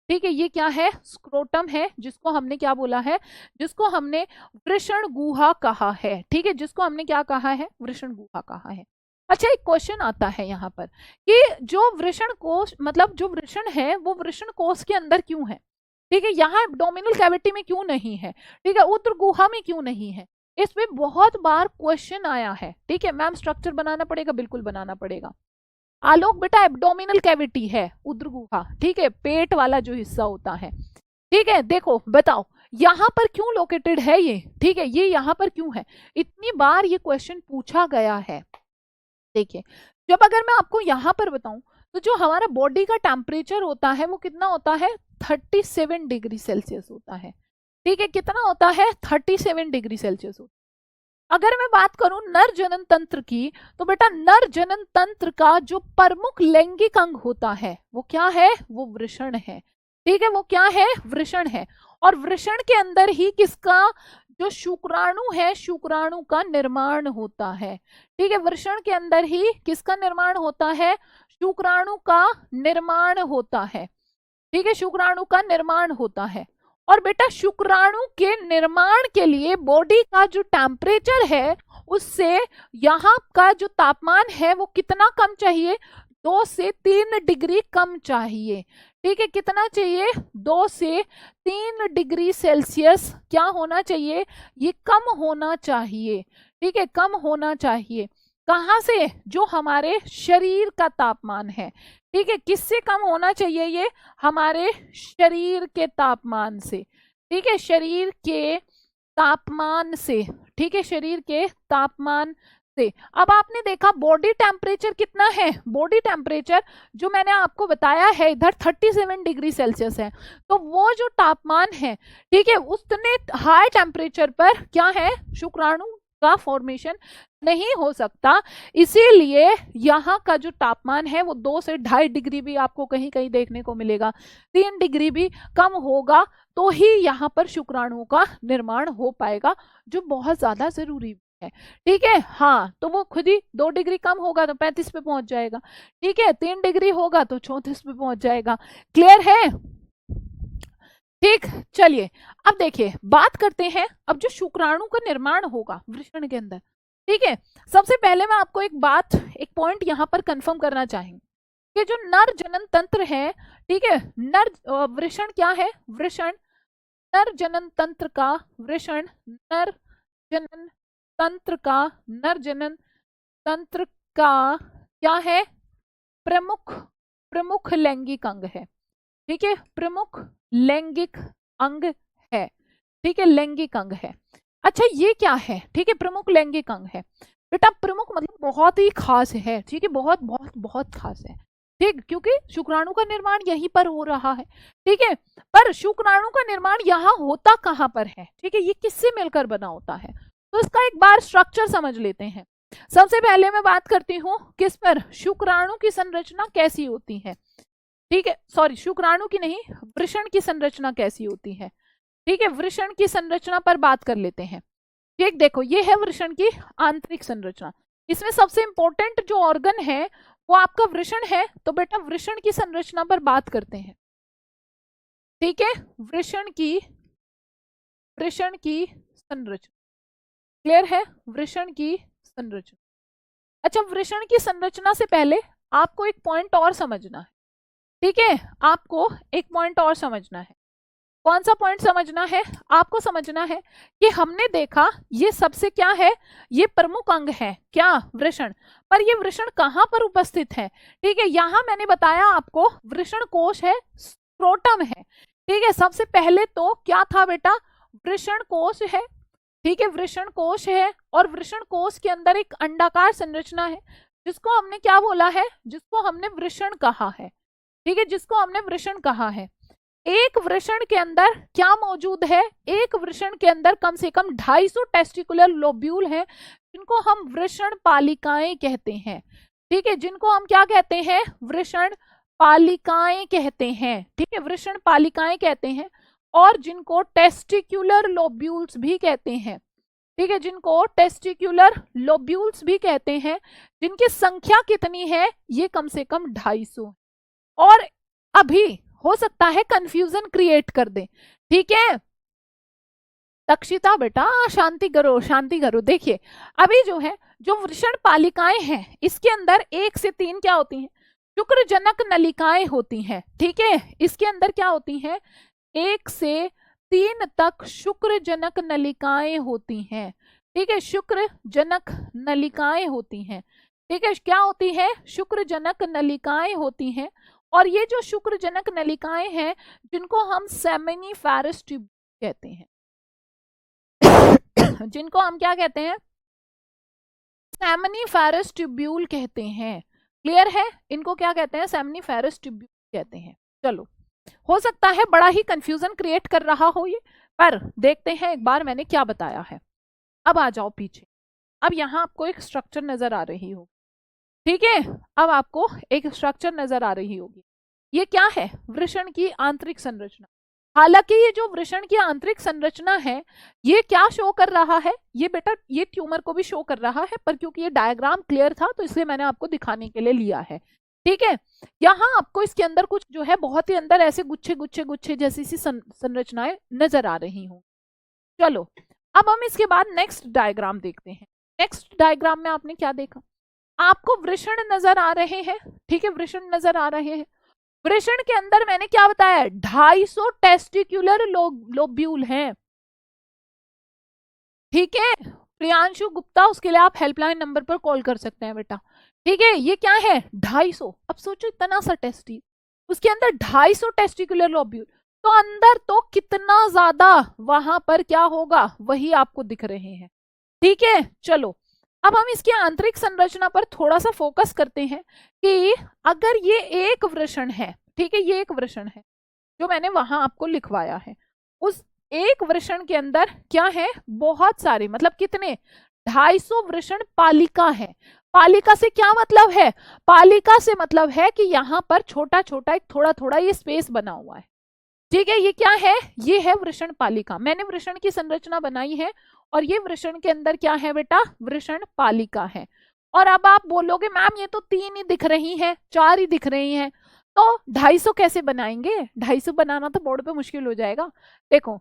ठीक है, ये क्या है? स्क्रोटम है, जिसको हमने क्या बोला है? जिसको हमने वृषण गुहा कहा है। ठीक है, जिसको हमने क्या कहा है? वृषण गुहा कहा है। अच्छा, एक क्वेश्चन आता है यहाँ पर कि जो वृषण कोश, मतलब जो वृषण है, वो वृषण कोश के अंदर क्यों है? ठीक है, यहाँ एब्डोमिनल कैविटी में क्यों नहीं है? ठीक है, उद्र गुहा में क्यों नहीं है? इस पे बहुत बार क्वेश्चन आया है। ठीक है, मैम स्ट्रक्चर बनाना पड़ेगा, बिल्कुल बनाना पड़ेगा। आलोक बेटा, एब्डोमिनल कैविटी है उद्र गुहा। ठीक है, पेट वाला जो हिस्सा होता है। ठीक है, देखो बताओ यहाँ पर क्यों लोकेटेड है ये? ठीक है, ये यहाँ पर क्यों है? इतनी बार ये क्वेश्चन पूछा गया है। देखिए, जब अगर मैं आपको यहाँ पर बताऊं, तो जो हमारा बॉडी का टेम्परेचर होता है वो कितना होता है? 37 डिग्री सेल्सियस होता है। ठीक है, कितना होता है? 37 डिग्री सेल्सियस होता है। अगर मैं बात करूं नर जनन तंत्र की, तो बेटा नर जनन तंत्र का जो प्रमुख लैंगिक अंग होता है वो क्या है? वो वृषण है। ठीक है, वो क्या है? वृषण है। और वृषण के अंदर ही किसका? जो शुक्राणु है, शुक्राणु का निर्माण होता है। ठीक है, वृषण के अंदर ही किसका निर्माण होता है? शुक्राणु का निर्माण होता है। ठीक है, शुक्राणु का निर्माण होता है। और बेटा शुक्राणु के निर्माण के लिए बॉडी का जो टेम्परेचर है, उससे यहाँ का जो तापमान है वो कितना कम चाहिए? 2 से 3 डिग्री कम चाहिए। ठीक है, कितना चाहिए? 2 से 3 डिग्री सेल्सियस क्या होना चाहिए? ये कम होना चाहिए। ठीक है, कम होना चाहिए। कहाँ से? जो हमारे शरीर का तापमान है। ठीक है, किससे कम होना चाहिए? ये हमारे शरीर के तापमान से। ठीक है, शरीर के तापमान से। ठीक है, शरीर के तापमान से। अब आपने देखा बॉडी टेम्परेचर कितना है? बॉडी टेम्परेचर जो मैंने आपको बताया है इधर 37 डिग्री सेल्सियस है। तो वो जो तापमान है, ठीक है, उतने हाई टेम्परेचर पर क्या है? शुक्राणु का फॉर्मेशन नहीं हो सकता। इसीलिए यहाँ का जो तापमान है वो 2 से 2.5 डिग्री भी आपको कहीं कहीं देखने को मिलेगा, 3 डिग्री भी कम होगा तो ही यहाँ पर शुक्राणुओं का निर्माण हो पाएगा, जो बहुत ज्यादा जरूरी है। ठीक है, हाँ, तो वो खुद ही 2 डिग्री कम होगा तो 35 पे पहुंच जाएगा। ठीक है, 3 डिग्री होगा तो 34 पे पहुंच जाएगा। क्लियर है? ठीक, चलिए अब देखिए, बात करते हैं अब जो शुक्राणु का निर्माण होगा वृषण के अंदर। ठीक है, सबसे पहले मैं आपको एक बात, एक पॉइंट यहाँ पर कंफर्म करना चाहेंगे कि जो नर जनन तंत्र है, ठीक है, नर वृषण क्या है? वृषण नर जनन तंत्र का, वृषण नर जनन तंत्र का, नर जनन तंत्र का क्या है? प्रमुख लैंगिक अंग है। ठीक है, प्रमुख लैंगिक अंग है। ठीक है, लैंगिक अंग है। अच्छा, ये क्या है? ठीक है, प्रमुख लैंगिक अंग है। बेटा प्रमुख मतलब बहुत ही खास है। ठीक है, बहुत बहुत बहुत खास है। ठीक, क्योंकि शुक्राणु का निर्माण यहीं पर हो रहा है। ठीक है, पर शुक्राणु का निर्माण यहाँ होता कहाँ पर है? ठीक है, ये किससे मिलकर बना होता है? तो इसका एक बार स्ट्रक्चर समझ लेते हैं। सबसे पहले मैं बात करती हूँ किस पर? शुक्राणु की संरचना कैसी होती है। ठीक है, सॉरी, शुक्राणु की नहीं, वृषण की संरचना कैसी होती है। ठीक है, वृषण की संरचना पर बात कर लेते हैं। ठीक, देखो ये है वृषण की आंतरिक संरचना। इसमें सबसे इंपॉर्टेंट जो ऑर्गन है वो आपका वृषण है। तो बेटा वृषण की संरचना पर बात करते हैं, ठीक है। वृषण की संरचना क्लियर है, वृषण की संरचना। अच्छा, वृषण की संरचना से पहले आपको एक पॉइंट और समझना है, ठीक है। आपको एक पॉइंट और समझना है। कौन सा पॉइंट समझना है? आपको समझना है कि हमने देखा ये सबसे क्या है, ये प्रमुख अंग है क्या, वृषण। पर ये वृषण कहां पर उपस्थित है? ठीक है, यहां मैंने बताया आपको वृषण कोश है, स्क्रोटम है, ठीक है। सबसे पहले तो क्या था बेटा, वृषण कोश है, ठीक है, वृषण कोश है। और वृषण कोश के अंदर एक अंडाकार संरचना है जिसको हमने क्या बोला है, जिसको हमने वृषण कहा है, ठीक है, जिसको हमने वृषण कहा है। एक वृषण के अंदर क्या मौजूद है, एक वृषण के अंदर कम से कम 250 टेस्टिकुलर लोब्यूल हैं जिनको हम वृषण पालिकाएं कहते हैं, ठीक है, जिनको हम क्या कहते हैं, वृषण पालिकाएं कहते हैं, ठीक है, वृषण पालिकाएं कहते हैं। और जिनको टेस्टिकुलर लोब्यूल्स भी कहते हैं, ठीक है, जिनको टेस्टिकुलर लोब्यूल्स भी कहते हैं, जिनकी संख्या कितनी है, ये कम से कम 250। और अभी हो सकता है कंफ्यूजन क्रिएट कर दे, ठीक है। तक्षिता बेटा शांति करो, शांति करो। देखिए अभी जो है, जो वृषण पालिकाएं हैं इसके अंदर 1 से 3 क्या होती हैं, शुक्रजनक नलिकाएं होती हैं, ठीक है। इसके अंदर क्या होती हैं, 1 से 3 तक शुक्रजनक नलिकाएं होती हैं, ठीक है, शुक्रजनक नलिकाएं होती हैं, ठीक है। क्या होती है, शुक्रजनक नलिकाएं होती हैं। और ये जो शुक्रजनक नलिकाएं हैं जिनको हम सेमिनिफेरस ट्यूब्यूल कहते हैं, जिनको हम क्या कहते हैं, सेमिनिफेरस ट्यूब्यूल कहते हैं, क्लियर है। इनको क्या कहते हैं, सेमिनिफेरस ट्यूब्यूल कहते हैं। चलो, हो सकता है बड़ा ही कंफ्यूजन क्रिएट कर रहा हो ये, पर देखते हैं एक बार मैंने क्या बताया है। अब आ जाओ पीछे। अब यहाँ आपको एक स्ट्रक्चर नजर आ रही हो, ठीक है। अब आपको एक स्ट्रक्चर नजर आ रही होगी। ये क्या है, वृषण की आंतरिक संरचना। हालांकि ये जो वृषण की आंतरिक संरचना है ये क्या शो कर रहा है, ये बेटा ये ट्यूमर को भी शो कर रहा है, पर क्योंकि ये डायग्राम क्लियर था तो इसलिए मैंने आपको दिखाने के लिए लिया है, ठीक है। यहाँ आपको इसके अंदर कुछ जो है बहुत ही अंदर ऐसे गुच्छे गुच्छे गुच्छे जैसी सी संरचनाएं नजर आ रही हूँ। चलो अब हम इसके बाद नेक्स्ट डायग्राम देखते हैं। नेक्स्ट डायग्राम में आपने क्या देखा, आपको वृषण नजर आ रहे हैं, ठीक है, वृषण नजर आ रहे हैं। वृषण के अंदर मैंने क्या बताया, 250 टेस्टिकुलर लोब्यूल हैं, ठीक है। प्रियांशु गुप्ता, उसके लिए आप हेल्पलाइन नंबर पर कॉल कर सकते हैं बेटा, ठीक है। ये क्या है, 250। अब सोचो इतना सा टेस्टी, उसके अंदर 250 टेस्टिकुलर लोब्यूल, तो अंदर तो कितना ज्यादा वहां पर क्या होगा वही आपको दिख रहे हैं, ठीक है। चलो अब हम इसकी आंतरिक संरचना पर थोड़ा सा फोकस करते हैं कि अगर ये एक वृषण है, ठीक है, ये एक वृषण है जो मैंने वहां आपको लिखवाया है, उस एक वृषण के अंदर क्या है, बहुत सारे, मतलब कितने, 250 वृषण पालिका है। पालिका से क्या मतलब है, पालिका से मतलब है कि यहाँ पर छोटा छोटा एक थोड़ा थोड़ा ये स्पेस बना हुआ है, ठीक है। ये क्या है, ये है वृषण पालिका। मैंने वृषण की संरचना बनाई है और ये वृषण के अंदर क्या है बेटा, वृषण पालिका है। और अब आप बोलोगे मैम ये तो 3 ही दिख रही हैं, 4 ही दिख रही हैं, तो 250 कैसे बनाएंगे, 250 बनाना तो बोर्ड पे मुश्किल हो जाएगा। देखो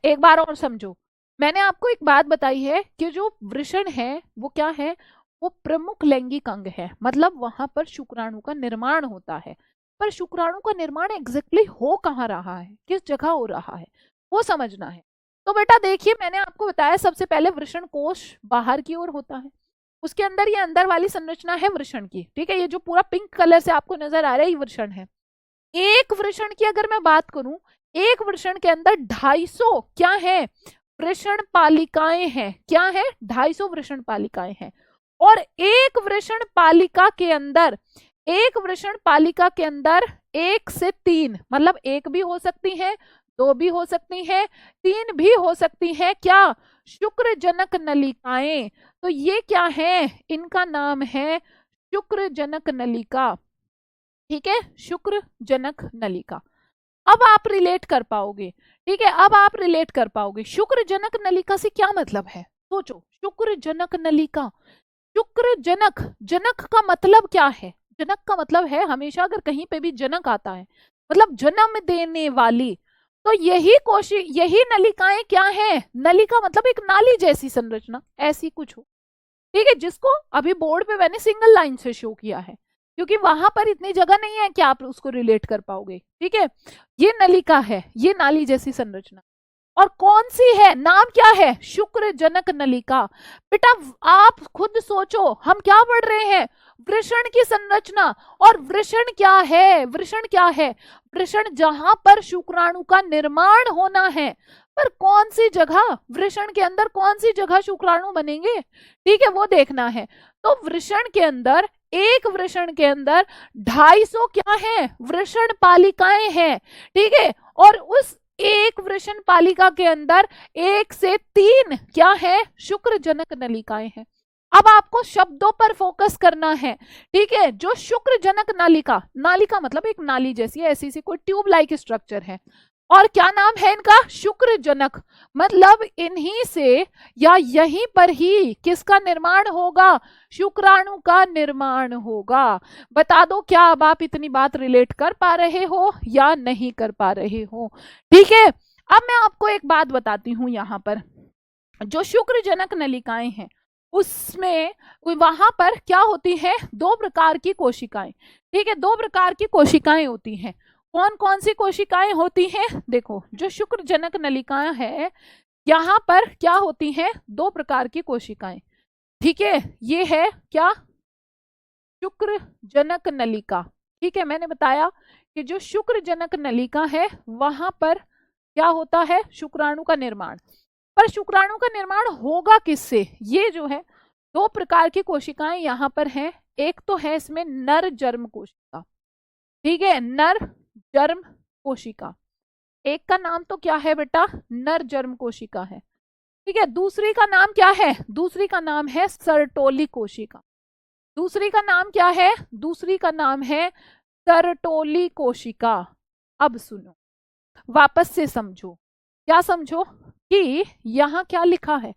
एक बार और समझो, मैंने आपको एक बात बताई है कि जो वृषण है वो क्या है, वो प्रमुख लैंगिक अंग है, मतलब वहां पर शुक्राणु का निर्माण होता है। पर शुक्राणु का निर्माण एग्जैक्टली हो कहाँ रहा है, किस जगह हो रहा है, वो समझना है। तो बेटा देखिए मैंने आपको बताया सबसे पहले वृषण कोश बाहर की ओर होता है, उसके अंदर ये अंदर वाली संरचना है वृषण की, ठीक है। ये जो पूरा पिंक कलर से आपको नजर आ रहा है ये वृषण है। एक वृषण की अगर मैं बात करूं, एक वृषण के अंदर 250 क्या है, वृषण पालिकाएं हैं, क्या है, 250 वृषण पालिकाएं हैं। और एक वृषण पालिका के अंदर, एक वृषण पालिका के अंदर 1 से 3, मतलब 1 भी हो सकती है, 2 भी हो सकती हैं, 3 भी हो सकती हैं, क्या, शुक्रजनक नलिकाएं। तो ये क्या है, इनका नाम है शुक्रजनक नलिका, ठीक है, शुक्रजनक नलिका। अब आप रिलेट कर पाओगे, ठीक है, अब आप रिलेट कर पाओगे। शुक्रजनक नलिका से क्या मतलब है, सोचो, शुक्र जनक नलिका, शुक्र जनक, जनक का मतलब क्या है? जनक का मतलब है, हमेशा अगर कहीं पे भी जनक आता है मतलब जन्म देने वाली, तो यही कोशिश, यही नलिकाएं क्या है? नलिका मतलब एक नाली जैसी संरचना, ऐसी कुछ हो, ठीक है, जिसको अभी बोर्ड पे मैंने सिंगल लाइन से शो किया है क्योंकि वहां पर इतनी जगह नहीं है कि आप उसको रिलेट कर पाओगे, ठीक है। ये नलिका है, ये नाली जैसी संरचना, और कौन सी है, नाम क्या है? शुक्र जनक नलिका। बेटा आप खुद सोचो, हम क्या पढ़ रहे हैं? वृषण की संरचना। और वृषण क्या है? वृषण क्या है? वृषण जहां पर शुक्राणु का निर्माण होना है, पर कौन सी जगह, वृषण के अंदर कौन सी जगह शुक्राणु बनेंगे, ठीक है, वो देखना है। तो वृषण के अंदर, एक वृषण के अंदर 250 क्या है? वृषण पालिकाएं हैं, ठीक है। और उस एक वृषण पालिका के अंदर 1 से 3 क्या है? शुक्र जनक नलिकाएं हैं। अब आपको शब्दों पर फोकस करना है, ठीक है। जो शुक्र जनक नालिका, नालिका मतलब एक नाली जैसी, ऐसी सी कोई ट्यूब लाइक स्ट्रक्चर है, और क्या नाम है इनका? शुक्र जनक। मतलब इन्हीं से या यहीं पर ही किसका निर्माण होगा? शुक्राणु का निर्माण होगा। बता दो, क्या अब आप इतनी बात रिलेट कर पा रहे हो या नहीं कर पा रहे हो? ठीक है, अब मैं आपको एक बात बताती हूं, यहां पर जो शुक्र जनक नलिकाएं हैं उसमें वहां पर क्या होती है? 2 प्रकार की कोशिकाएं, ठीक है, 2 प्रकार की कोशिकाएं होती हैं। कौन कौन सी कोशिकाएं होती हैं? देखो, जो शुक्र जनक नलिकाएं है, यहां पर क्या होती हैं? 2 प्रकार की कोशिकाएं, ठीक है। ये है क्या? शुक्र जनक नलिका, ठीक है। मैंने बताया कि जो शुक्र जनक नलिका है वहां पर क्या होता है? शुक्राणु का निर्माण। पर शुक्राणु का निर्माण होगा किससे? ये जो है 2 प्रकार की कोशिकाएं यहां पर हैं। एक तो है इसमें नर जर्म कोशिका, ठीक है, नर जर्म कोशिका। एक का नाम तो क्या है बेटा? नर जर्म कोशिका है, ठीक है। दूसरी का नाम क्या है? दूसरी का नाम है सर्टोली कोशिका। दूसरी का नाम क्या है? दूसरी का नाम है सर्टोली कोशिका। अब सुनो, वापस से समझो, क्या समझो कि यहां क्या लिखा है?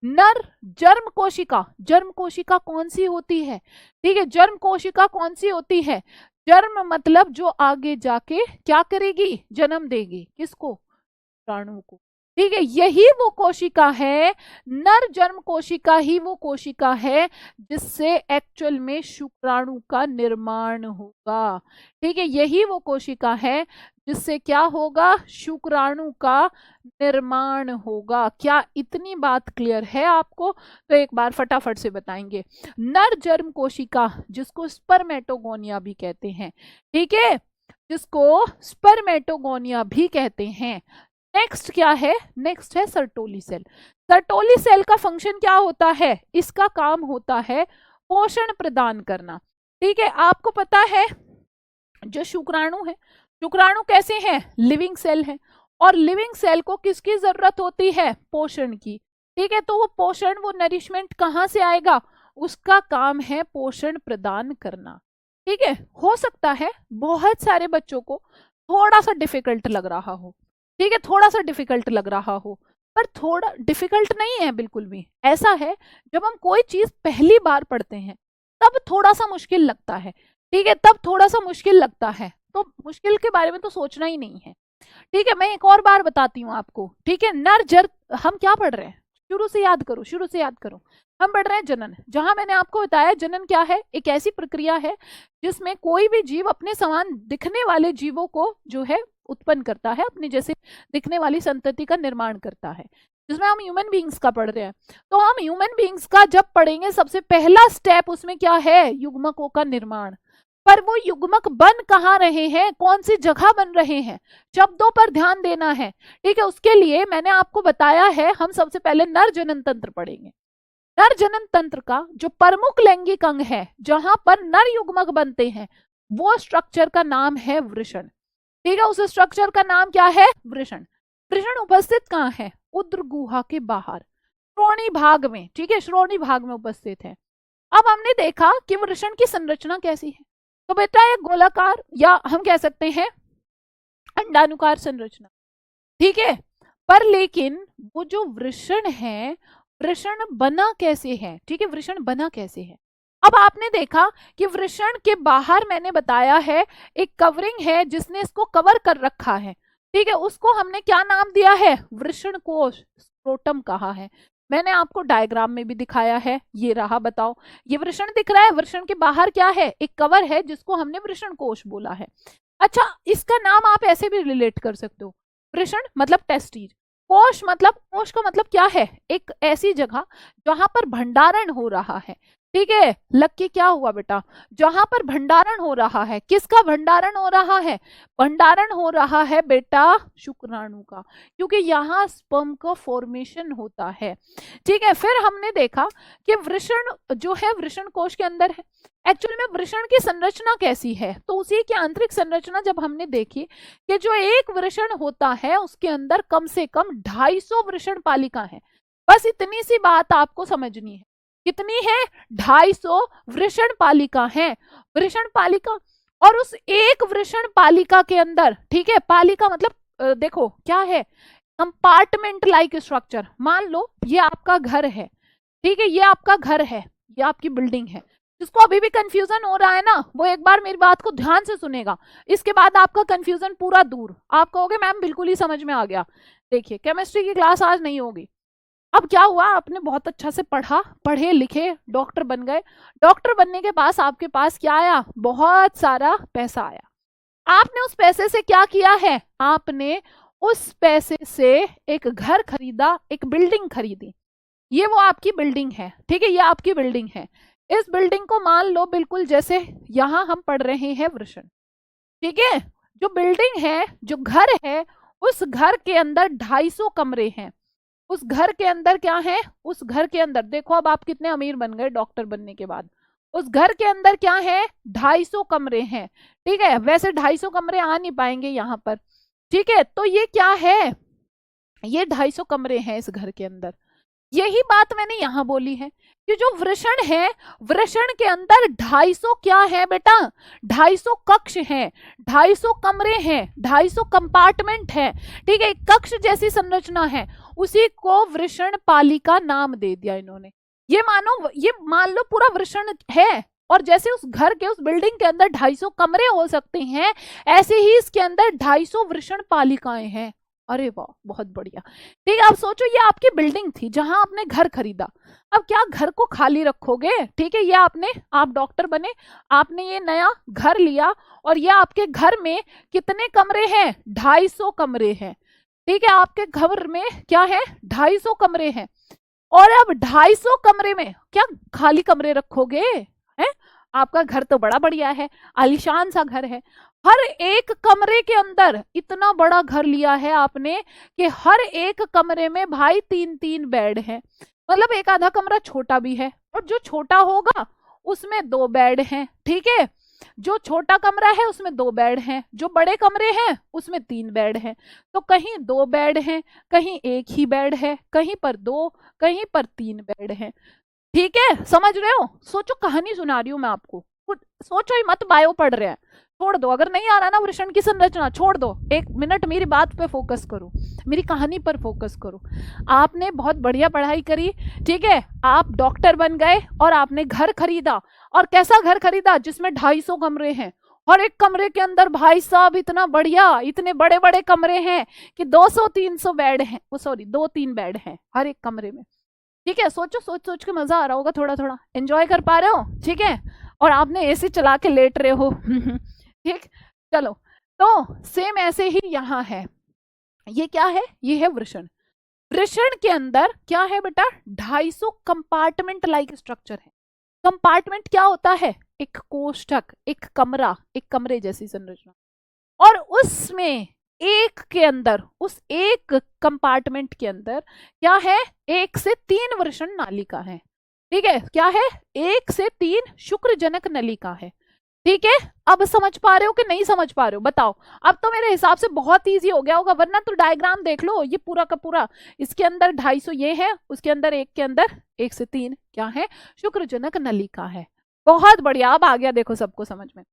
नर जर्म कोशिका। जर्म कोशिका कौन सी होती है? ठीक है, जर्म कोशिका कौन सी होती है? जर्म मतलब जो आगे जाके क्या करेगी? जन्म देगी, किसको? प्राणु को, ठीक है। यही वो कोशिका है, नर जर्म कोशिका ही वो कोशिका है जिससे एक्चुअल में शुक्राणु का निर्माण होगा, ठीक है। यही वो कोशिका है जिससे क्या होगा? शुक्राणु का निर्माण होगा। क्या इतनी बात क्लियर है आपको? तो एक बार फटाफट से बताएंगे। नर जर्म कोशिका जिसको स्पर्मेटोगोनिया भी कहते हैं, ठीक है, जिसको स्पर्मेटोगोनिया भी कहते हैं। नेक्स्ट क्या है? नेक्स्ट है सर्टोली सेल। सर्टोली सेल का फंक्शन क्या होता है? इसका काम होता है पोषण प्रदान करना, ठीक है। आपको पता है जो शुक्राणु है, शुक्राणु कैसे हैं? लिविंग सेल है, और लिविंग सेल को किसकी जरूरत होती है? पोषण की, ठीक है। तो वो पोषण, वो नरिशमेंट कहाँ से आएगा? उसका काम है पोषण प्रदान करना, ठीक है। हो सकता है बहुत सारे बच्चों को थोड़ा सा डिफिकल्ट लग रहा हो, ठीक है, थोड़ा सा डिफिकल्ट लग रहा हो, पर थोड़ा डिफिकल्ट नहीं है बिल्कुल भी। ऐसा है जब हम कोई चीज पहली बार पढ़ते हैं तब थोड़ा सा मुश्किल लगता है, ठीक है, तब थोड़ा सा मुश्किल लगता है, तो मुश्किल के बारे में तो सोचना ही नहीं है, ठीक है। मैं एक और बार बताती हूँ आपको, ठीक है। नर जर, हम क्या पढ़ रहे हैं? शुरू से याद करो, शुरू से याद करो। हम पढ़ रहे हैं जनन, जहां मैंने आपको बताया जनन क्या है? एक ऐसी प्रक्रिया है जिसमें कोई भी जीव अपने समान दिखने वाले जीवों को जो है उत्पन्न करता है, अपने जैसे दिखने वाली संतति का निर्माण करता है, जिसमें हम ह्यूमन बीइंग्स का पढ़ रहे हैं। तो हम ह्यूमन बीइंग्स का जब पढ़ेंगे, सबसे पहला स्टेप उसमें क्या है? युग्मकों का निर्माण। पर वो युग्मक बन कहाँ रहे हैं? कौन सी जगह बन रहे हैं? शब्दों पर ध्यान देना है, ठीक है। उसके लिए मैंने आपको बताया है, हम सबसे पहले नर जनन तंत्र पढ़ेंगे। नर जनन तंत्र का जो प्रमुख लैंगिक अंग है, जहां पर नर युग्मक बनते हैं, वो स्ट्रक्चर का नाम है वृषण, ठीक है। उस स्ट्रक्चर का नाम क्या है? वृषण। वृषण उपस्थित कहाँ है? उदर गुहा के बाहर, श्रोणी भाग में, ठीक है, श्रोणी भाग में उपस्थित है। अब हमने देखा कि वृषण की संरचना कैसी है, तो बेटा एक गोलाकार या हम कह सकते हैं अंडानुकार संरचना, ठीक है। पर लेकिन वो जो वृषण है वृषण बना कैसे है, ठीक है, वृषण बना कैसे है। अब आपने देखा कि वृषण के बाहर मैंने बताया है एक कवरिंग है जिसने इसको कवर कर रखा है, ठीक है, उसको हमने क्या नाम दिया है, वृषण कोश, स्क्रोटम कहा है। मैंने आपको डायग्राम में भी दिखाया है, ये रहा, बताओ ये वृषण दिख रहा है, वृषण के बाहर क्या है, एक कवर है जिसको हमने वृषण कोश बोला है। अच्छा, इसका नाम आप ऐसे भी रिलेट कर सकते हो, वृषण मतलब टेस्टीज, कोश का मतलब क्या है, एक ऐसी जगह जहां पर भंडारण हो रहा है, ठीक है। लक्की क्या हुआ बेटा, जहां पर भंडारण हो रहा है, किसका भंडारण हो रहा है, भंडारण हो रहा है बेटा शुक्राणु का, क्योंकि यहाँ स्पर्म का फॉर्मेशन होता है, ठीक है। फिर हमने देखा कि वृषण जो है वृषण कोश के अंदर है। एक्चुअल में वृषण की संरचना कैसी है, तो उसी की आंतरिक संरचना जब हमने देखी कि जो एक वृषण होता है उसके अंदर कम से कम 250 वृषण पालिका है। बस इतनी सी बात आपको समझनी है, कितनी है, 250 वृषण पालिका है, वृषण पालिका। और उस एक वृषण पालिका के अंदर, ठीक है, पालिका मतलब देखो क्या है, कंपार्टमेंट लाइक स्ट्रक्चर। मान लो ये आपका घर है, ठीक है, ये आपका घर है, ये आपकी बिल्डिंग है। जिसको अभी भी कंफ्यूजन हो रहा है ना, वो एक बार मेरी बात को ध्यान से सुनेगा, इसके बाद आपका कंफ्यूजन पूरा दूर, आप कहोगे मैम बिल्कुल ही समझ में आ गया। देखिए केमिस्ट्री की क्लास आज नहीं होगी। अब क्या हुआ, आपने बहुत अच्छा से पढ़ा, पढ़े लिखे डॉक्टर बन गए, डॉक्टर बनने के पास आपके पास क्या आया, बहुत सारा पैसा आया। आपने उस पैसे से क्या किया है, आपने उस पैसे से एक घर खरीदा, एक बिल्डिंग खरीदी, ये वो आपकी बिल्डिंग है, ठीक है, ये आपकी बिल्डिंग है। इस बिल्डिंग को मान लो बिल्कुल जैसे यहां हम पढ़ रहे हैं वृषण, ठीक है। जो बिल्डिंग है, जो घर है, उस घर के अंदर 250 कमरे हैं। उस घर के अंदर क्या है, उस घर के अंदर देखो, अब आप कितने अमीर बन गए डॉक्टर बनने के बाद। उस घर के अंदर क्या है, 250 कमरे हैं, ठीक है। वैसे 250 कमरे आ नहीं पाएंगे यहाँ पर, ठीक है। तो ये क्या है, ये 250 कमरे हैं इस घर के अंदर। यही बात मैंने यहां बोली है कि जो वृषण है, वृषण के अंदर 250 क्या है बेटा, 250 कक्ष हैं, 250 कमरे हैं, 250 कंपार्टमेंट है, ठीक है, कक्ष जैसी संरचना है, उसी को वृषण पालिका नाम दे दिया इन्होंने। ये मान लो पूरा वृषण है, और जैसे उस घर के, उस बिल्डिंग के अंदर 250 कमरे हो सकते हैं, ऐसे ही इसके अंदर 250 वृषण पालिकाएं हैं। अरे वाह, बहुत बढ़िया, ठीक है। आप सोचो ये आपकी बिल्डिंग थी जहां आपने घर खरीदा, अब क्या घर को खाली रखोगे, ठीक है। ये आप डॉक्टर बने, आपने ये नया घर लिया, और ये आपके घर में कितने कमरे हैं, 250 कमरे हैं, ठीक है। आपके घर में क्या है, 250 कमरे हैं, और अब 250 कमरे में क्या खाली कमरे रखोगे, हैं? आपका घर तो बड़ा बढ़िया है, आलीशान सा घर है। हर एक कमरे के अंदर इतना बड़ा घर लिया है आपने कि हर एक कमरे में भाई 3-3 बेड हैं, मतलब एक आधा कमरा छोटा भी है, और जो छोटा होगा उसमें 2 बेड हैं, ठीक है। जो छोटा कमरा है उसमें 2 बेड हैं, जो बड़े कमरे हैं उसमें 3 बेड हैं। तो कहीं 2 बेड हैं, कहीं एक ही बेड है, कहीं पर 2, कहीं पर 3 बेड हैं, ठीक है। समझ रहे हो, सोचो, कहानी सुना रही हूं मैं आपको, सोचो ही मत, बायो पढ़ रहे हैं, छोड़ दो, अगर नहीं आ रहा ना वृषण की संरचना छोड़ दो, 1 मिनट मेरी बात पे फोकस करो, मेरी कहानी पर फोकस करो। आपने बहुत बढ़िया पढ़ाई करी, ठीक है, आप डॉक्टर बन गए, और आपने घर खरीदा, और कैसा घर खरीदा, जिसमें 250 कमरे हैं, हर एक कमरे के अंदर भाई साहब इतना बढ़िया, इतने बड़े बड़े कमरे हैं कि 200-300 बेड हैं, सॉरी 2-3 बेड हैं हर एक कमरे में, ठीक है। सोचो, सोच के मजा आ रहा होगा, थोड़ा थोड़ा एंजॉय कर पा रहे हो, ठीक है, और आपने एसी चला के लेट रहे हो ठीक, चलो, तो सेम ऐसे ही यहाँ है, ये क्या है, ये है वृषण। वृषण के अंदर क्या है बेटा, 250 कंपार्टमेंट लाइक स्ट्रक्चर है। कंपार्टमेंट क्या होता है, एक कोष्ठक, एक कमरा, एक कमरे जैसी संरचना, और उसमें एक के अंदर, उस एक कंपार्टमेंट के अंदर क्या है, 1 से 3 वृषण नालिका है, ठीक है। क्या है, 1 से 3 शुक्रजनक नलिका है, ठीक है। अब समझ पा रहे हो कि नहीं समझ पा रहे हो, बताओ। अब तो मेरे हिसाब से बहुत इजी हो गया होगा, वरना तो डायग्राम देख लो, ये पूरा का पूरा, इसके अंदर 250 ये है, उसके अंदर एक के अंदर 1 से 3 क्या है, शुक्रजनक नलिका है। बहुत बढ़िया, अब आ गया देखो सबको समझ में।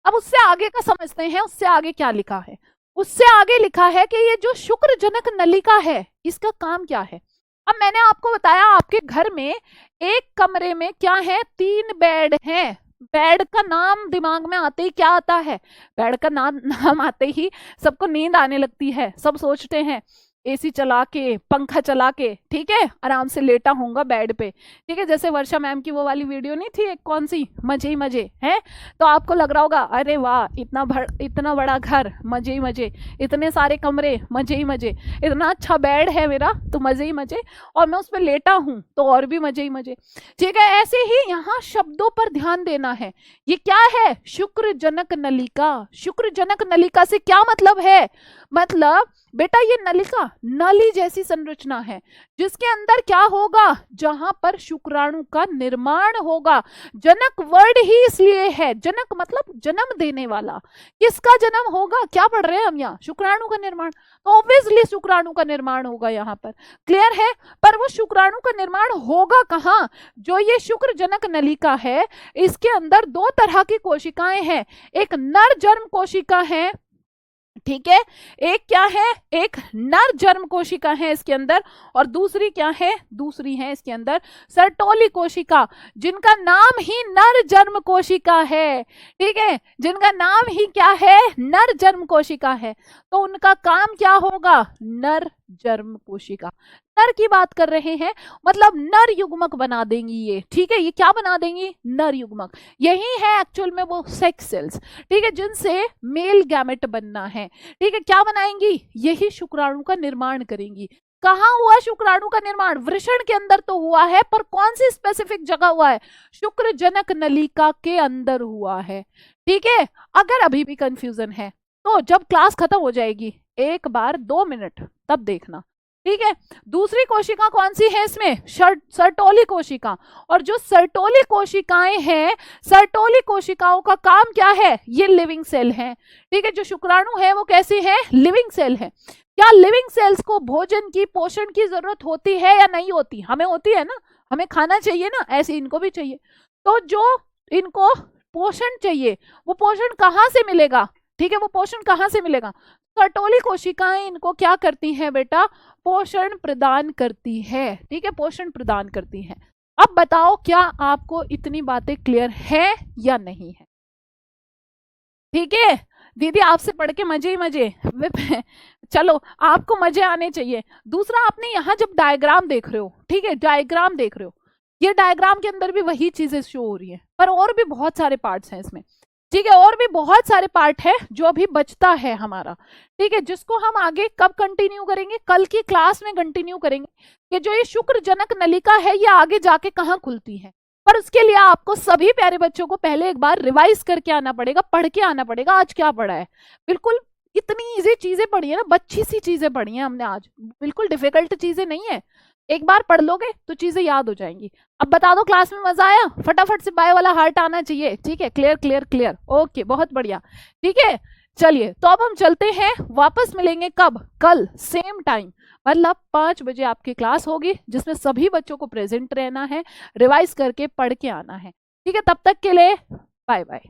अब उससे आगे का समझते हैं, उससे आगे क्या लिखा है। उससे आगे लिखा है कि ये जो शुक्रजनक नलिका है, इसका काम क्या है। अब मैंने आपको बताया आपके घर में एक कमरे में क्या है, 3 बेड हैं। बेड का नाम दिमाग में आते ही क्या आता है, बेड का नाम आते ही सबको नींद आने लगती है। सब सोचते हैं एसी चला के, पंखा चला के, ठीक है, आराम से लेटा होऊंगा बेड पे, ठीक है। जैसे वर्षा मैम की वो वाली वीडियो नहीं थी एक, कौन सी, मजे ही मजे है। तो आपको लग रहा होगा अरे वाह, इतना बड़ा घर, मजे ही मजे, इतने सारे कमरे, मजे ही मजे, इतना अच्छा बेड है मेरा तो मजे ही मजे, और मैं उस पर लेटा हूं तो और भी मजे ही मजे, ठीक है। ऐसे ही यहाँ शब्दों पर ध्यान देना है। ये क्या है, शुक्रजनक नलिका। शुक्रजनक नलिका से क्या मतलब है, मतलब बेटा ये नलिका, नली जैसी संरचना है जिसके अंदर क्या होगा, जहां पर शुक्राणु का निर्माण होगा। जनक वर्ड ही इसलिए है, जनक मतलब जन्म देने वाला। किसका जन्म होगा, क्या पढ़ रहे हैं हम यहाँ, शुक्राणु का निर्माण, तो ऑब्वियसली शुक्राणु का निर्माण होगा यहाँ पर, क्लियर है। पर वो शुक्राणु का निर्माण होगा कहाँ, जो ये शुक्रजनक नलिका है इसके अंदर 2 तरह की कोशिकाएं हैं, एक नर जर्म कोशिका है, ठीक है, एक क्या है, एक नर जर्म कोशिका है इसके अंदर, और दूसरी क्या है, दूसरी है इसके अंदर सर्टोली कोशिका, जिनका नाम ही नर जर्म कोशिका है, ठीक है, जिनका नाम ही क्या है, नर जर्म कोशिका है। तो उनका काम क्या होगा, नर जर्म कोशिका, नर की बात कर रहे हैं, मतलब नर युग्मक बना देंगी ये, ठीक है। ये क्या बना देंगी, नर युग्मक। यही है एक्चुअल में वो सेक्स सेल्स, ठीक है, जिनसे मेल गैमेट बनना है, ठीक है। क्या बनाएंगी, यही शुक्राणु का निर्माण करेंगी। कहाँ हुआ शुक्राणु का निर्माण, वृषण के अंदर तो हुआ है, पर कौन सी स्पेसिफिक जगह हुआ है, शुक्रजनक नलिका के अंदर हुआ है, ठीक है। अगर अभी भी कंफ्यूजन है तो जब क्लास खत्म हो जाएगी, एक बार 2 मिनट तब देखना, ठीक है। दूसरी कोशिका कौन सी है इसमें, सर्टोली कोशिका, और जो सर्टोली कोशिकाएं हैं, सर्टोली कोशिकाओं का काम क्या है, ये लिविंग सेल है, ठीक है। जो शुक्राणु है वो कैसी है, लिविंग सेल है। क्या लिविंग सेल्स को भोजन की, पोषण की जरूरत होती है या नहीं होती, हमें होती है ना, हमें खाना चाहिए ना, ऐसे इनको भी चाहिए। तो जो इनको पोषण चाहिए, वो पोषण कहाँ से मिलेगा, ठीक है, वो पोषण कहाँ से मिलेगा, सर्टोली कोशिकाएं इनको क्या करती हैं बेटा, पोषण प्रदान करती है, ठीक है, पोषण प्रदान करती है। अब बताओ क्या आपको इतनी बातें क्लियर है या नहीं है, ठीक है। दीदी आपसे पढ़ के मजे ही मजे, चलो आपको मजे आने चाहिए। दूसरा, आपने यहाँ जब डायग्राम देख रहे हो, ठीक है, डायग्राम देख रहे हो, ये डायग्राम के अंदर भी वही चीजें शो हो रही है, पर और भी बहुत सारे पार्ट्स हैं इसमें, ठीक है, और भी बहुत सारे पार्ट है जो अभी बचता है हमारा, ठीक है, जिसको हम आगे कब कंटिन्यू करेंगे, कल की क्लास में कंटिन्यू करेंगे कि जो ये शुक्रजनक नलिका है ये आगे जाके कहाँ खुलती है। पर उसके लिए आपको सभी प्यारे बच्चों को पहले एक बार रिवाइज करके आना पड़ेगा, पढ़ के आना पड़ेगा आज क्या पढ़ा है। बिल्कुल इतनी इजी चीजें पढ़ी है ना, बच्ची सी चीजें पढ़ी है हमने आज, बिल्कुल डिफिकल्ट चीजें नहीं है। एक बार पढ़ लोगे तो चीजें याद हो जाएंगी। अब बता दो क्लास में मजा आया, फटाफट से बाय वाला हार्ट आना चाहिए, ठीक है, क्लियर क्लियर क्लियर, ओके, बहुत बढ़िया, ठीक है। चलिए तो अब हम चलते हैं, वापस मिलेंगे कब, कल सेम टाइम, मतलब 5 बजे आपकी क्लास होगी, जिसमें सभी बच्चों को प्रेजेंट रहना है, रिवाइज करके पढ़ के आना है, ठीक है। तब तक के लिए बाय बाय।